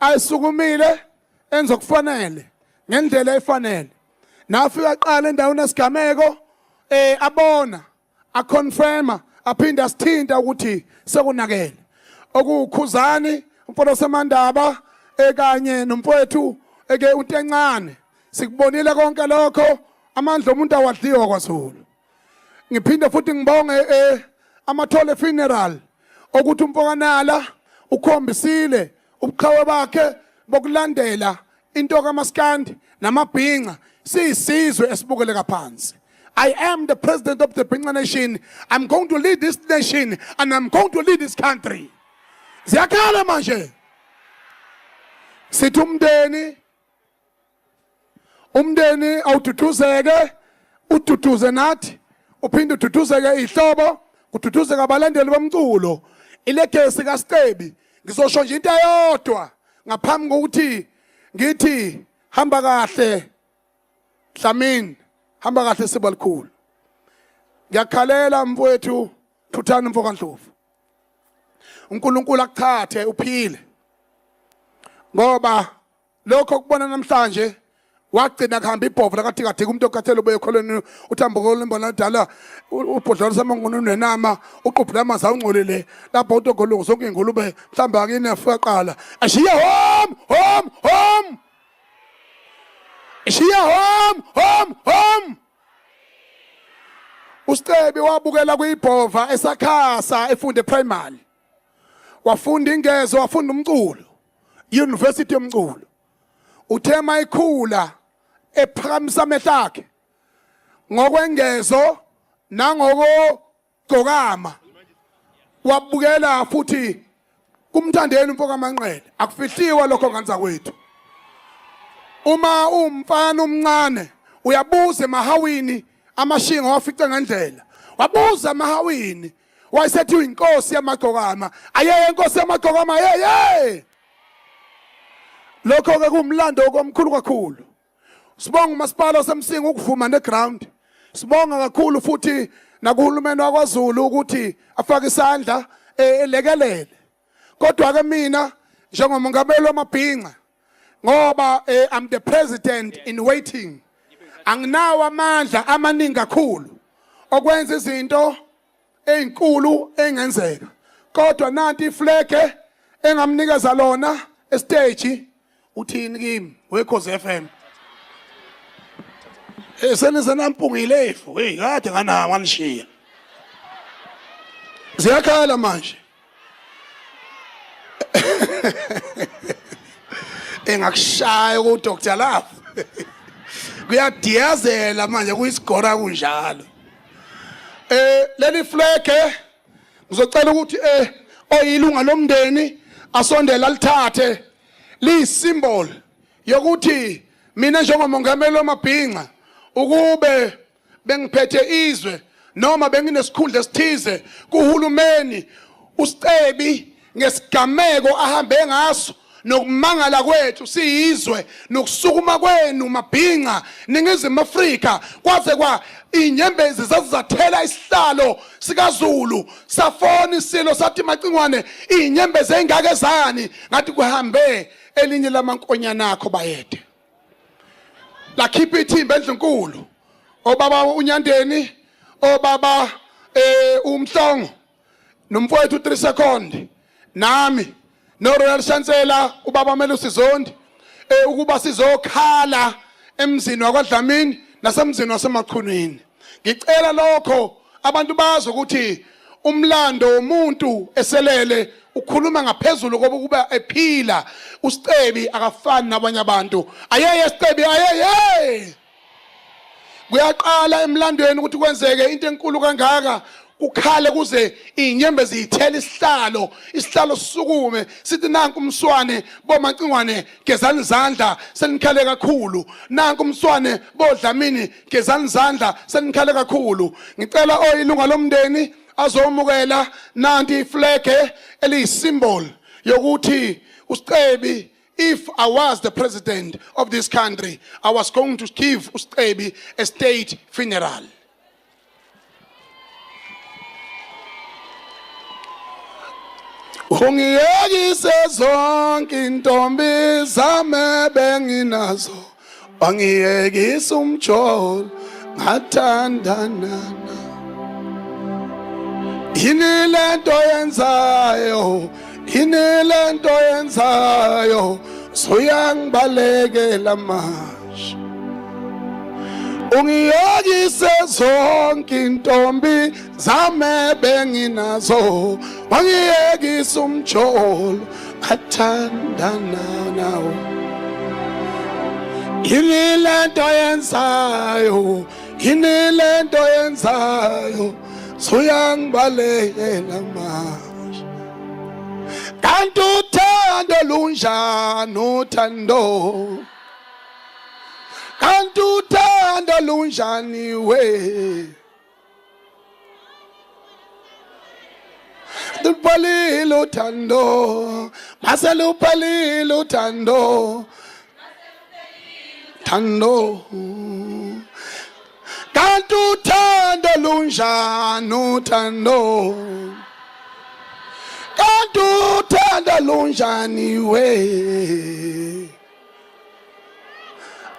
ayisukumile enzokufanele ngendlela efanele nafika qala endaweni esigameko abona aconfirma aphinda asithinta ukuthi sekunakele okukhuzani umfowethu semandaba ekanye nomfowethu eke uNtencane sikubonile konke lokho amandla omuntu awadliwa kwaZulu ngiphinde futhi ngibonge amathole funeral ukuthi umfokanala ukhombisile ubuqhawe bakhe bokulandela into kaMaskandi namabhinqa siyisizwe esibukeleka phansi. I am the president of the Bhinqa nation. I'm going to lead this nation and I'm going to lead this country. Ziyakhala manje. Sithi umndeni awuduthuzeke ududuze nathi uphinde uduthuzeke ihlobo uduthuzeke abalandeli bomculo ilegesi kaSicebi ngizosho nje into eyodwa ngaphambi kokuthi ngithi hamba kahle Dlamini hamba kahle siba likhulu ngiyakhalela mfowethu Thuthani Mfokandlovu uNkulunkulu akuthathe uphile ngoba lokho kubona namhlanje wagcina kuhamba ibhovu lakathi kade umuntu okathela ube ekholweni uthambokolo imbona dala ubhodlalo samangunu nenama uqubhula amanzi awungcolile lapho utogolungu zonke ingulube mhlamba akini afika qala ashiya home ashiya home uSicebi wabukela kuyibhova esakhasa efunde primary wafunda ingezo wafunda umculo university yomculo uthema ikhula ephakamisa amehlo akhe ngokwengezo nangokugqokama wabukela futhi kumthandeni umfokamanqele akufihliwa lokho nganza kwethu uma umfana omncane uyabuza emahawini amashinga wafica ngendlela wabuza emahawini wayesethi inkosi yamagqokama ayeye inkosi yamagqokama ayeye lokho ke kumlando omkhulu kakhulu sibonga umasipala semsinga ukuvuma neground sibonga kakhulu futhi nakuhulumeni wakwaZulu ukuthi afake isandla elekelele kodwa ke mina njengomongameli wamabhinqa ngoba I'm the president in waiting anginawo amandla amaningi kakhulu okwenza izinto ezinkulu engenzeka kodwa nanti iflege engamnikeza lona estage uthini kimi weKhosi FM senze nampungile ifu kade ngana wanishiya ziyakhala manje engakushaya ku Dr Love kuyadiyazela manje kuyisigora kunjalo leli flege ngizocela ukuthi oyilunga lomndeni asondela lithathe liyisymbol yokuthi mina njengomongameli wamabhinqa ukube bengiphethe izwe noma benginesikhundla esithize kuhulumeni uSicebi ngesigameko ahambe ngaso nokumangala kwethu siyizwe nokusukuma kwenu mabhinqa ningizimu Afrika kwaze kwa inyembezi zazizathela isihlalo sikaZulu safona isilo sathi macingwane inyembezi engake zani ngathi kuhambe elinye lamankonyana akho bayede lakhipha ithimba endlenkulu obaba uNyandeni obaba uMhlongo nomfowethu 3 second nami no Royal Chancellor ubaba Melusi Zondi ukuba sizokhala emzini wakwaDlamini nasemzini waseMaqhunwini. Ngicela lokho abantu bazi ukuthi umlando womuntu eselele ukhuluma ngaphezulu koba kuba ephila. uSicebi akafani nabanye abantu. Ayeye Sicebi ayeye. Kuyaqala emlandweni ukuthi kwenzeke into enkulu kangaka kukhale kuze inyembe ziyithela isihlalo sisukume sithi nanku umswane boMacingwane gezani izandla senikhale kakhulu, nanku umswane boDlamini gezani izandla senikhale kakhulu. Ngicela oyilunga lomndeni azomukela nanti iflege eliyisymbol yokuthi uSicebi, if I was the president of this country, I was going to give uSicebi a state funeral. Ungiyekise zonke intombi zami benginazo, ungiyekise umjolo ngathandana. Yini lento yenzayo, yini lento yenzayo, soyangibalekela manje. Ungiyekise zonke intombi zami benginazo, ungiyekise umjolo ngathandana nawo. Yini lento yenzayo, yini lento yenzayo, soyangibalekela manje. Kanti uthando lunjani uthando, kanti uthando lunjani we. Luphalile uthando, mase luphalile uthando, thando. Kanti uthando lunjani uthando, kanti uthando lunjani we.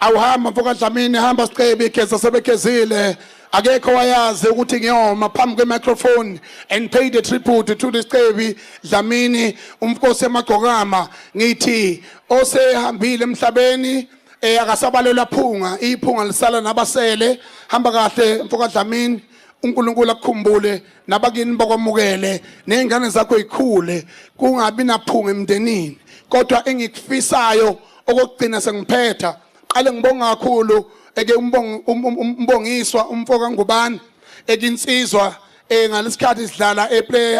Awuhamba mfoka Dlamini, hamba Sicebi, geza sebegezile. Akekho wayazi ukuthi ngiyoma phambi kwe-microphone and paid a tribute to the Sicebi Dlamini, umfkosi eMagcokama. Ngithi osehambile emhlabeni akasabalelwa phunga, iphunga lisala nabasele. Hamba kahle mfoka Dlamini, uNkulunkulu akukhumbule nabakini bakwamukele, nezingane zakho ikhule, kungabi naphunga emndenini. Kodwa engikufisayo okugcina sengiphetha, qale ngibonga kakhulu eke umbongiswa umfoka Ngubane ekinsizwa ngalesikhathi sidlala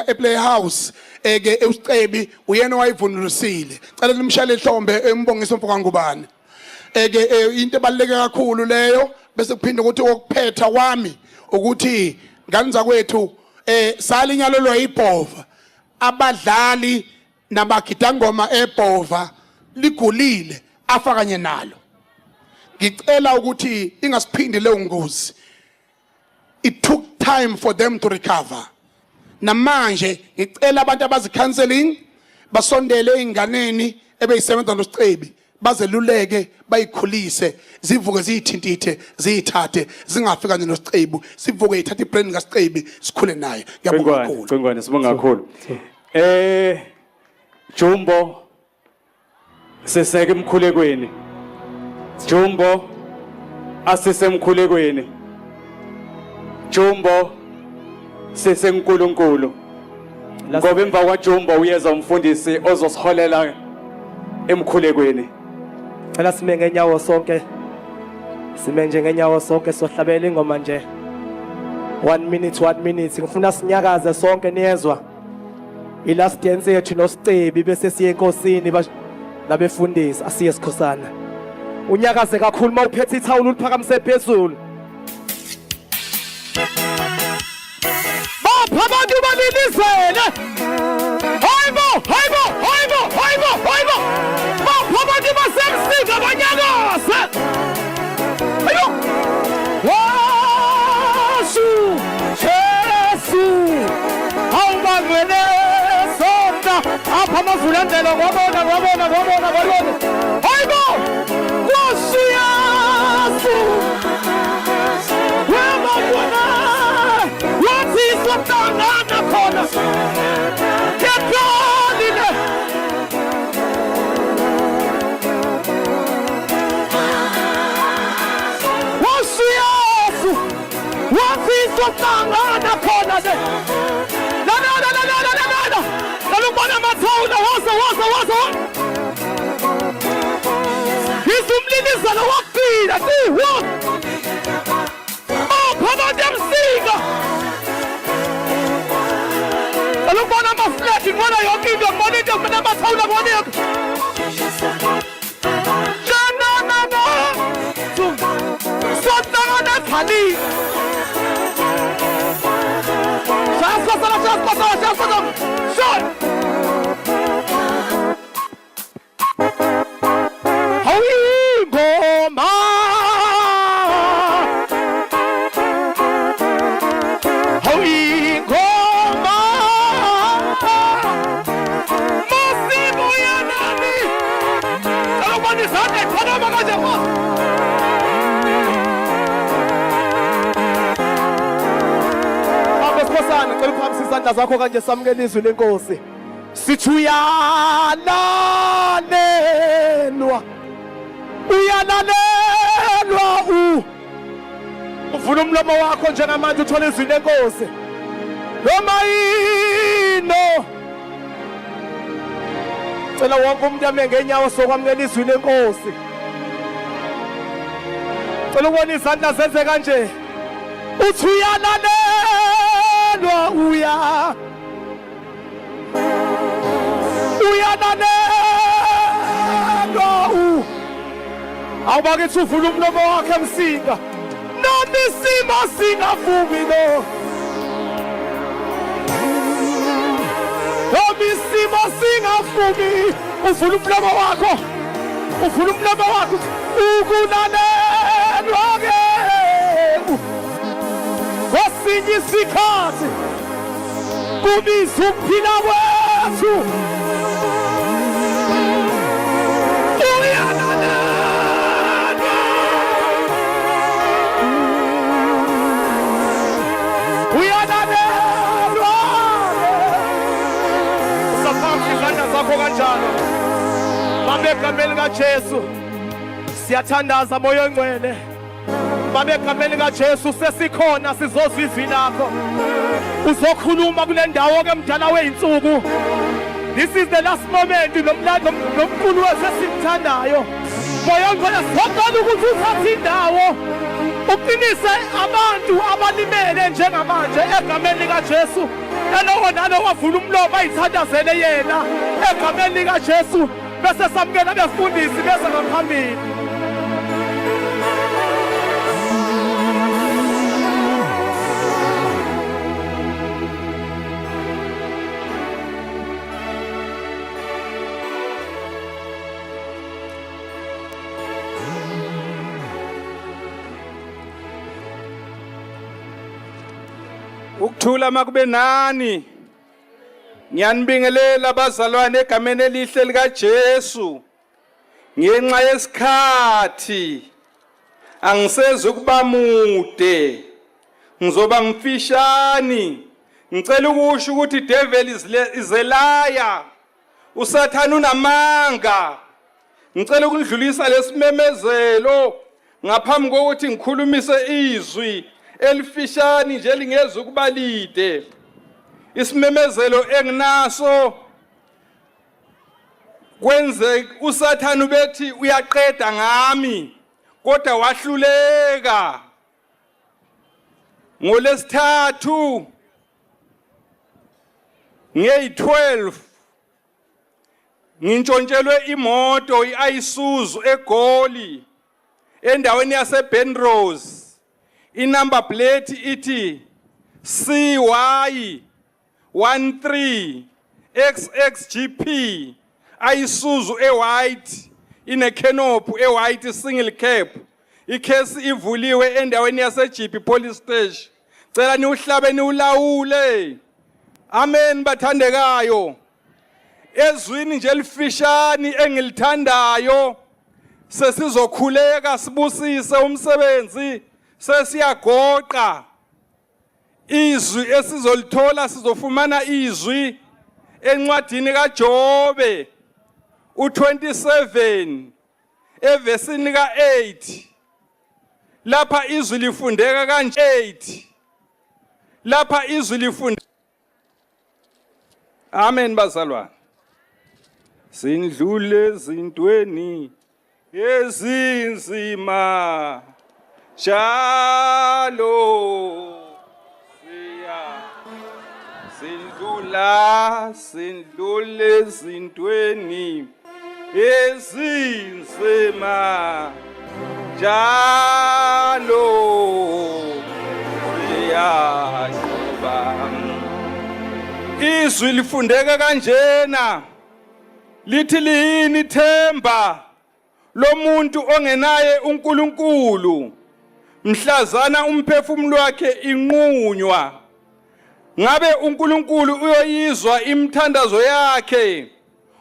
ePlayhouse eke uSicebi uyena wayivunulisile. Cela nimshale ihlombe umbongiswa umfoka Ngubane. Eke into ebaluleke kakhulu leyo. Bese kuphinde ukuthi okuphetha kwami ukuthi ngane zakwethu salinyalelwa iBhova, abadlali nabagidangoma eBhova ligulile afa kanye nalo. Ngicela ukuthi ingasiphindi leyo ngozi. It took time for them to recover. Namanje ngicela abantu abazi counseling basondele inganeni ebeyisebenza noSicebi, bazeluleke bayikhulise, zivuke ziyithintithe ziyithathe, zingafika nje noSicebi, sivuke ithathe ibrand kaSicebi sikhule naye. Ngiyabonga kakhulu. Ngcingwane sibonga kakhulu. Jumbo seseke emkhulekweni. Jumbo asisemkhulekweni. Jumbo sesenkulunkulu. Ngoba emva kwaJumbo uyeza umfundisi ozosiholela emkhulekweni. Cela sime ngenyawo sonke. Sime nje ngenyawo sonke sohlabela ingoma nje. 1 minute. Ngifuna sinyakaze sonke niyezwa. Ilast dance yethu noSicebi bese siye enkosini nabefundisi asiye sikhosana. Unyakaze kakhulu mawuphethe ithawula uliphakamise phezulu. Bapha abantu balilizele. Hayibo. Bapha abantu basemsika banyakaze. Ayo. Wasu. Jesu. Awubangene sonda. Apha amavulandela ngwabona. Hayibo. Yesu, wema Bwana, wathi isotanga nakhona. Afisa ukuhlangana khona le. La. Kalubona amathawula woza. Isumlilizana wakufika wo. Phakathi emsika. Kalubona ama-flat ngibona yonke into ngibona into amathawula ngibona yonke. Sohlangana khali. Shasasala. Shot. Ngoma. Ngoma. Masibo ya nani. Alubani sate khona makajawa. Abeskhosana cela uphakamisa izandla zakho kanje samukele izwi lenkosi. Sithi uyalalelwa. Uyalalelwa uvula umlomo wakho njengamanje uthola izwi lenkosi. Noma yino. Cela wonke umuntu ame ngenyawo sokwamukela izwi lenkosi. Cela ubone izandla zenze kanje. Uthi uyalalelwa uyalalelwa awubakithi uvula umlomo wakhe emsinga noma isimo singavumi lo noma isimo singavumi uvula umlomo wakho ukulalelwa ke kwesinye isikhathi kubiza ukuphila kwethu uyalalelwa usaphamisa izandla zakho kanjalo Babe egameni kaJesu siyathandaza moya ongcwele Babe egameni kaJesu sesikhona sizozwa izwi lakho uzokhuluma kule ndawo ke mdala weinsuku This is the last moment nomkhulu wesesimthandayo moya ongcwele sokala ukuthi uthathe indawo uqinise abantu abalimele njengamanje egameni kaJesu nalo wavula umlomo ayithandazele yena egameni kaJesu bese samukela abefundisi bese ngaphambili Ukuthula makube nani Ngiyanibingelela abazalwane egameni elihle lika Jesu ngenxa yesikhathi angisezi ukuba mude ngizoba mfishani ngicela ukusho ukuthi devil is a liar usathana unamanga ngicela ukudlulisa lesimemezelo ngaphambi kokuthi ngikhulumise izwi elifishani nje lingeza ukuba lide isimemezelo enginaso kwenze usathana ubethi uyaqeda ngami kodwa wahluleka ngolesithathu nge12 ngintshontshelwe imoto iIsuzu eGoli endaweni yase Benrose inumber plate ithi CY13 XXGP iSuzu white ine canopy white single cab ikhesi ivuliwe endaweni yase GP police station cela niuhlabe niulawule amen bathandekayo ezwini nje elifishani engilithandayo sesizokhuleka sibusise umsebenzi sesiyagoqa izwi esizolithola sizofumana izwi encwadini kaJobe u27 evesini ka8 lapha izwi lifundeka kanje 8 lapha izwi lifunda. Amen bazalwane. Sindlule ezintweni ezinzima njalo sindlule ezintweni ezinzima njalo siyashuba. Izwi lifundeka kanjena lithi liyini ithemba lomuntu ongenaye uNkulunkulu mhlazana umphefumulo wakhe inqunywa. Ngabe uNkulunkulu uyoyizwa imithandazo yakhe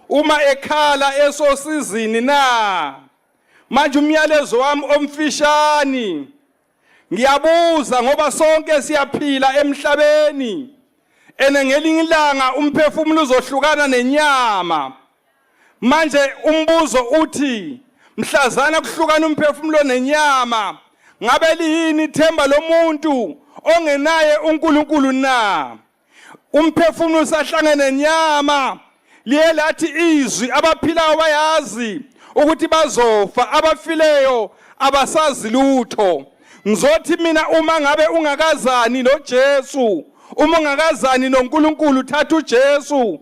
uma ekhala esosizini na? Manje umyalezo wami omfishani ngiyabuza ngoba sonke siyaphila emhlabeni ene ngelinye ilanga umphefumulo uzohlukana nenyama. Manje umbuzo uthi mhlazana kuhlukana umphefumulo nenyama ngabe liyini ithemba lomuntu ongenaye uNkulunkulu na? Umphefumulo usahlangene nenyama liye lathi izwi abaphilayo bayazi ukuthi bazofa, abafileyo abasazi lutho. Ngizothi mina uma ngabe ungakazani noJesu, uma ungakazani noNkulunkulu, thatha uJesu,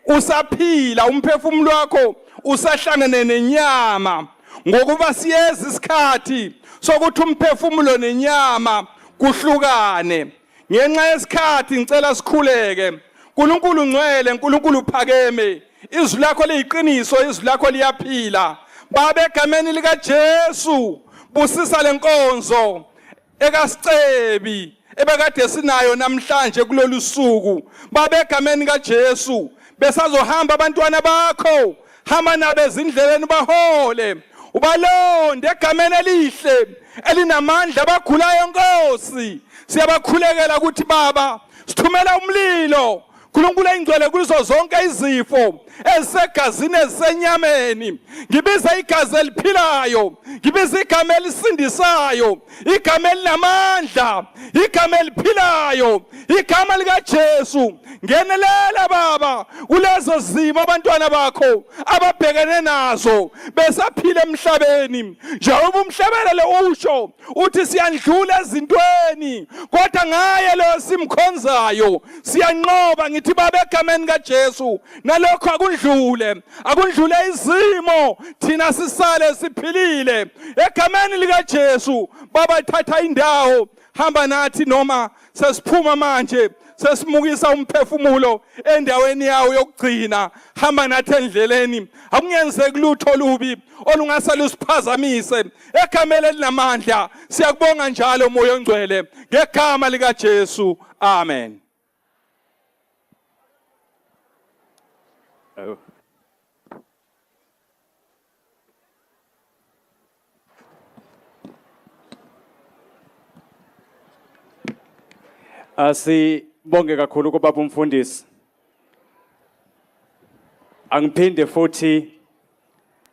usaphila, umphefumulo wakho usahlangene nenyama. Ngokuba siyezi isikhathi sokuthi umphefumulo nenyama kuhlukane. Ngenxa yesikhathi ngicela sikhuleke. uNkulunkulu ngcwele, uNkulunkulu phakeme, izwi lakho liyiqiniso, izwi lakho liyaphila. Baba, egameni lika Jesu busisa lenkonzo ekasicebi ebekade sinayo namhlanje kulolu suku. Baba, egameni kaJesu besazohamba abantwana bakho, hamba nabo ezindleleni bahole, ubalonde egameni elihle elinamandla abagulayo Nkosi. Siyabakhulekela ukuthi Baba sithumela umlilo uNkulunkulu engcwele kuzo zonke izifo ezisegazini ezisenyameni. Ngibiza igazi eliphilayo, ngibiza igama elisindisayo, igama elinamandla, igama eliphilayo, igama lika Jesu. Ngenelela Baba kulezo zimo abantwana bakho ababhekene nazo besaphila emhlabeni. Njengoba umhlabelele usho uthi siyandlula ezintweni kodwa ngaye lo simkhonzayo siyanqoba. Ngithi Baba, egameni kaJesu nalokho akundlule izimo, thina sisale siphilile egameni lika Jesu. Baba, thatha indawo, hamba nathi noma sesiphuma manje sesimukisa umphefumulo endaweni yawo yokugcina. Hamba nathi endleleni, akungenzeki lutho lubi olungase lusiphazamise egameni elinamandla. Siyakubonga njalo Moya Ongcwele ngegama lika Jesu. Amen. Asibonge kakhulu kubaba umfundisi. Angiphinde futhi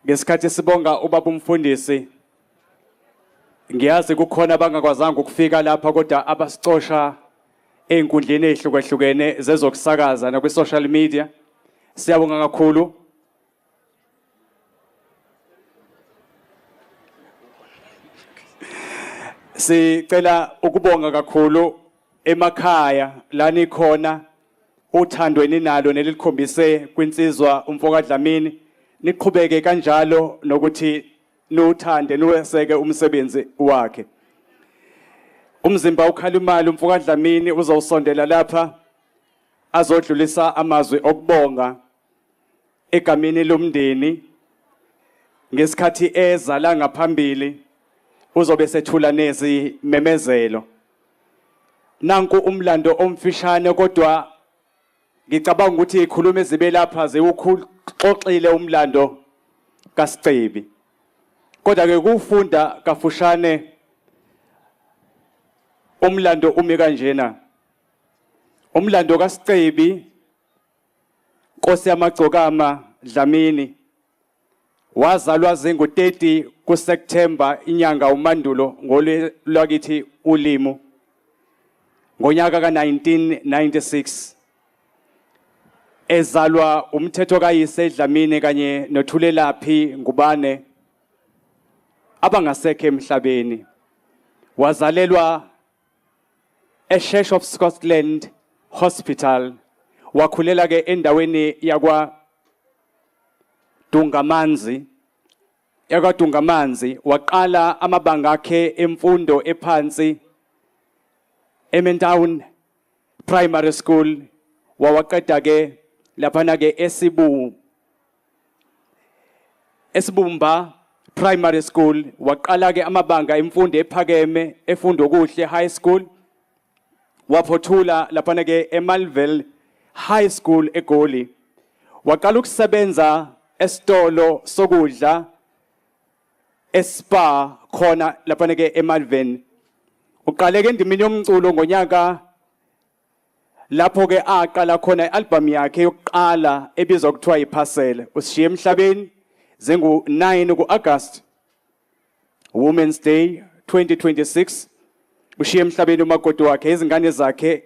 ngesikhathi sibonga ubaba umfundisi, ngiyazi kukhona abangakwazanga ukufika lapha kodwa abasicosha einkundleni ezihlukahlukene zezokusakaza na kwi-social media. Siyabonga kakhulu. Sicela ukubonga kakhulu emakhaya lani khona uthando eninalo nelikhombise kwinsizwa umfoka Dlamini. Niqhubeke kanjalo nokuthi nuthande nuweseke umsebenzi wakhe. Umzimba ukhalimali umfoka Dlamini uzawusondela lapha azodlulisa amazwi okubonga egameni lomndeni. Ngesikhathi eza la ngaphambili uzobe sethula nezimemezelo. Nanku umlando omfishane kodwa ngicabanga ukuthi ikhuluma ezibe lapha zewuxoxile umlando kaSicebi. Kodwa ke kufunda kafushane umlando umi kanjena. Umlando kaSicebi Nkosi yamaGcokama Dlamini wazalwa zingu-30 kuSeptember inyanga uMandulo ngolwakithi ulimo ngonyaka ka1996 ezalwa umthetho kayise Dlamini kanye noThulelaphi Ngubane abangasekho emhlabeni. Wazalelwa eChurch of Scotland Hospital, wakhulela ke endaweni yakwa Dungamanzi. Waqala amabanga akhe emfundo ephansi eMentown Primary School, wawaqeda ke laphana ke Esibumba Primary School, waqala ke amabanga emfundo ephakeme efundo kuhle High School, waphothula laphana ke eMalville High School eGoli. Waqala ukusebenza esitolo sokudla eSpa khona laphana ke eMalville. Uqale ke endimini yomculo ngonyaka lapho ke aqala khona i-album yakhe yokuqala ebizwa kuthiwa iParcel. Usishiye emhlabeni zengu-9 ku-August Women's Day 2026. Ushiye emhlabeni umakoti wakhe, izingane zakhe,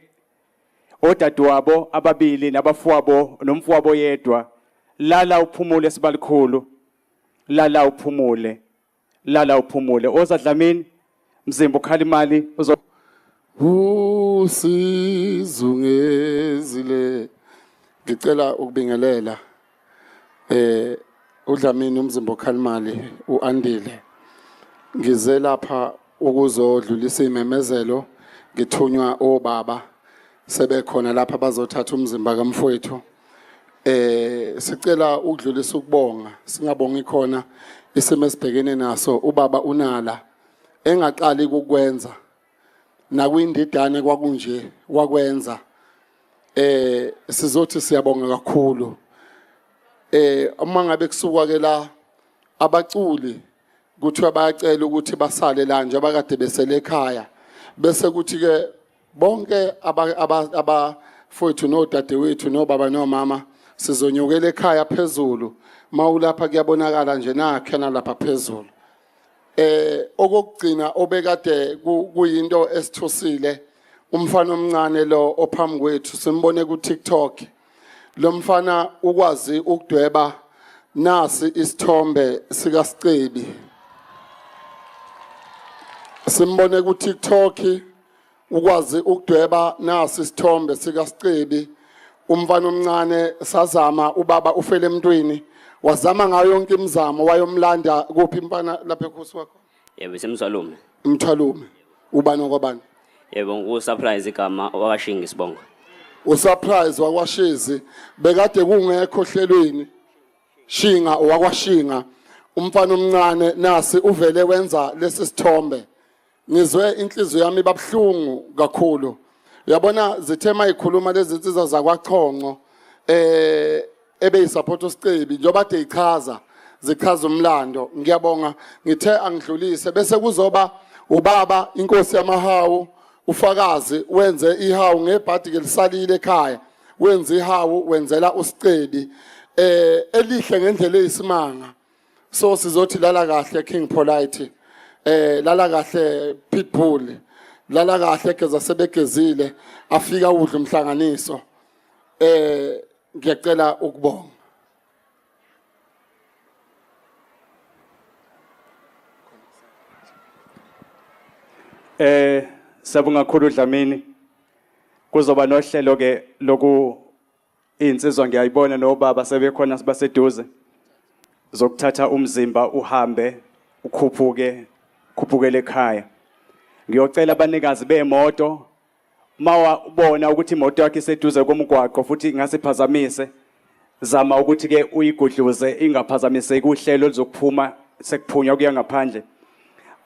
odadewabo ababili nabafowabo nomfowabo yedwa. Lala uphumule sibalikhulu, lala uphumule, lala uphumule. Oza Dlamini Mzimba Khalimali usizungezile. Ngicela ukubingelela uDlamini uMzimba Khalimali uandile. Ngize lapha ukuzodlulisa imemezelo, ngithunywa obaba sebekhona lapha bazothatha umzimba kamfowethu. Sicela ukudlulisa ukubonga, singabongi khona isimo esibhekene naso ubaba uNala engaqali ukukwenza nakwindidane kwakunje wakwenza. Sizothi siyabonga kakhulu. Uma ngabe kusuka ke la abaculi kuthiwa bayacela ukuthi basale la nje abakade besele ekhaya, bese kuthi ke bonke abafowethu nodadewethu nobaba nomama sizonyukela ekhaya phezulu. Mawulapha kuyabonakala nje nakhena lapha phezulu. Okugcina obekade kuyinto esithusile, umfana omncane lo ophambi kwethu simbone ku TikTok. Lo mfana ukwazi ukudweba nasi isithombe sika Sicebi. Simbone ku TikTok ukwazi ukudweba nasi isithombe sika Sicebi. Umfana omncane sazama ubaba ufele emntwini, wazama ngayo yonke imizamo wayomlanda kuphi impana lapha ekhosi wakho. Yebo semswalume. Umthwalume. Ubani okwabani? Yebo ngu-surprise igama wakwaShingi Sibonga. Usurprise wakwaShizi bekade kungekho hlelweni. Shinga wakwaShinga umfana omncane nasi uvele wenza lesi sithombe. Ngizwe inhliziyo yami babhlungu kakhulu. Uyabona zithema ikhuluma lezi insizwa zakwaChongo ebeyisupport uSicebi njoba de ichaza zichaza umlando. Ngiyabonga ngithe angidlulise bese kuzoba ubaba inkosi yamahawu ufakazi wenze ihawu ngebhadi ke lisalile ekhaya, wenze ihawu wenzela uSicebi elihle ngendlela eyisimanga. So sizothi lala kahle King Polite, lala kahle Pitbull, lala kahle Geza sebegezile afika udla umhlanganiso. Ngiyacela ukubonga. Sabonga kakhulu Dlamini. Kuzoba nohlelo ke loku insizwa ngiyayibona nobaba sebekhona sibaseduze zokuthatha umzimba uhambe ukhuphukele ekhaya. Ngiyocela abanikazi beemoto mawabona ukuthi imoto yakhe iseduze komgwaqo futhi ngasiphazamise, zama ukuthi ke uyigudluze ingaphazamiseki uhlelo oluzokuphuma sekuphunywa kuya ngaphandle.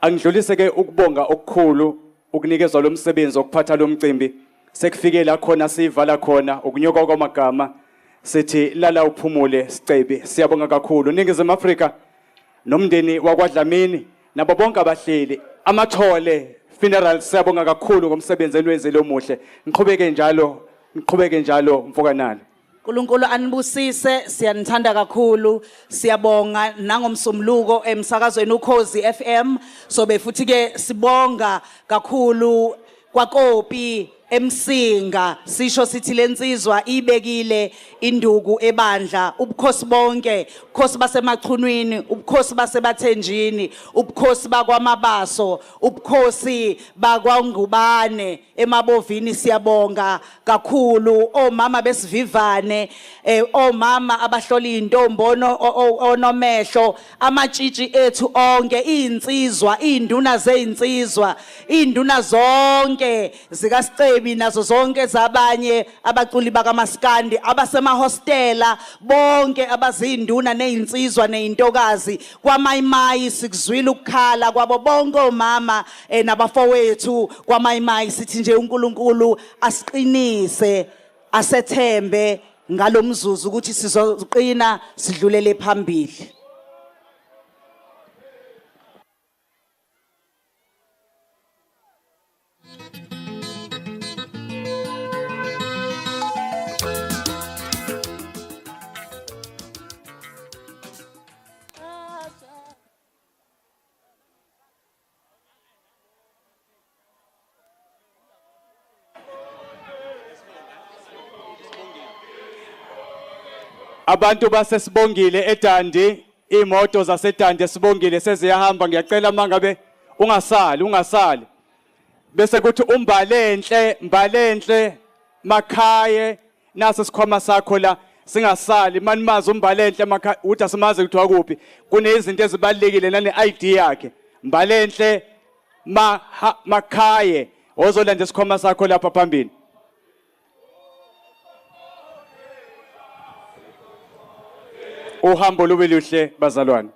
Angidlulise ke ukubonga okukhulu ukunikezwa lo msebenzi okuphatha lo mcimbi. Sekufike la khona sivala khona ukunyoka kwamagama sithi lala uphumule Sicebi. Siyabonga kakhulu Ningizimu Afrika nomndeni wakwaDlamini nabo bonke abahleli amathole funeral. Siyabonga kakhulu ngomsebenzi enwenzile omuhle. Niqhubeke njalo mfokanani. uNkulunkulu anibusise, siyanithanda kakhulu, siyabonga nangomsomluko emsakazweni Ukhozi FM. So befuthi ke sibonga kakhulu kwaKopi emsinga sisho sithi lensizwa ibekile induku ebandla ubukhosi bonke ubukhosi basemachunwini ubukhosi basebathenjini ubukhosi bakwamabaso ubukhosi bakwangubane emabovini siyabonga kakhulu omama besivivane omama abahlola intombono onomehlo amatshitshi ethu onke insizwa induna zeinsizwa induna zonke zikaScebi nazo zonke zabanye abaculi bakamaskandi abasemahostela bonke abazinduna nezinsizwa nezintokazi kwaMayimayi sikuzwile ukukhala kwabo bonke omama nabafowethu kwaMayimayi sithi nje uNkulunkulu asiqinise asethembe ngalomzuzu ukuthi sizoqina sidlulele phambili. Abantu basesibongile eDandi imoto zaseDandi sibongile seziyahamba ngiyacela mangabe ungasali bese kuthi umbalenhle makhaye naso sikhwama sakho la singasali manimazi umbalenhle makhaye uthi asimaze kuthiwa kuphi kunezinto ezibalekile nane ID yakhe mbalenhle makhaye ozolanda isikhwama sakho lapha phambili. Uhambo lube luhle bazalwane.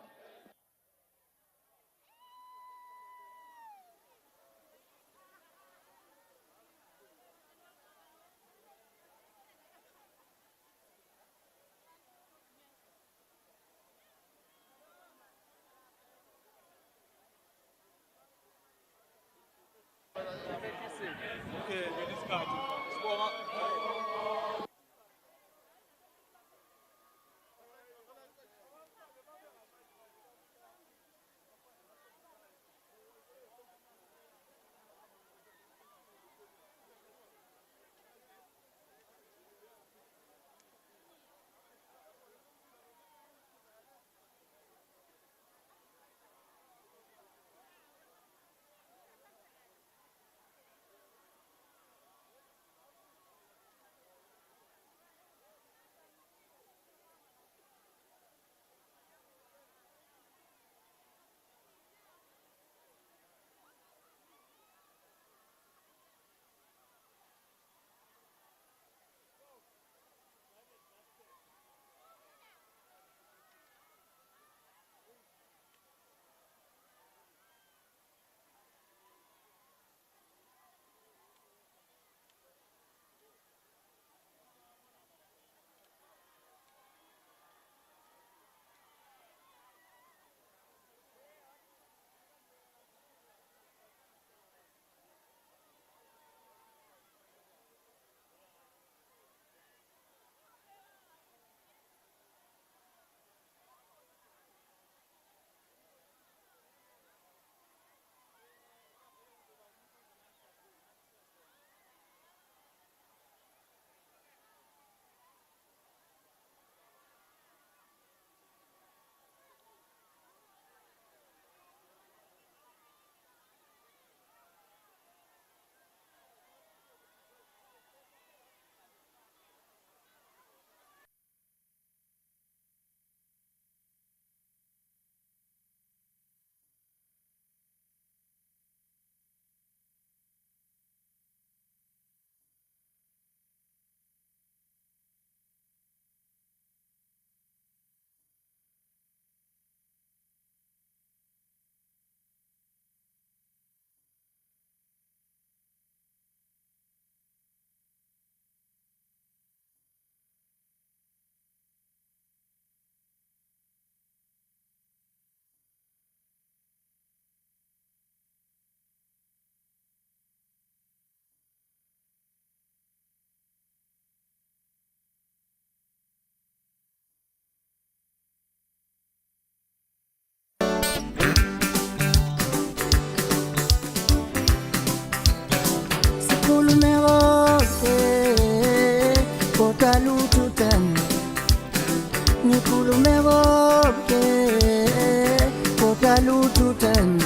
lutho uthando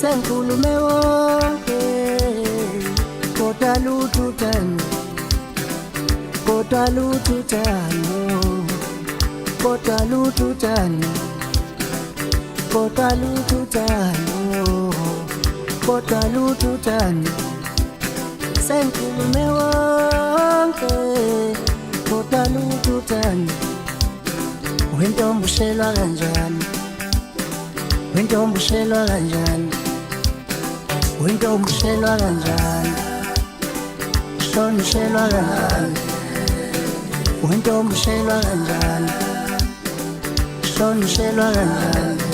sengikhulume wonke kodwa lutho uthando kodwa lutho uthando kodwa lutho uthando kodwa lutho uthando kodwa lutho uthando sengikhulume wonke kodwa lutho uthando wentombi ushelwa kanjani wentombi ushelwa kanjani wentombi ushelwa kanjani shona ushelwa kanjani wentombi ushelwa kanjani shona ushelwa kanjani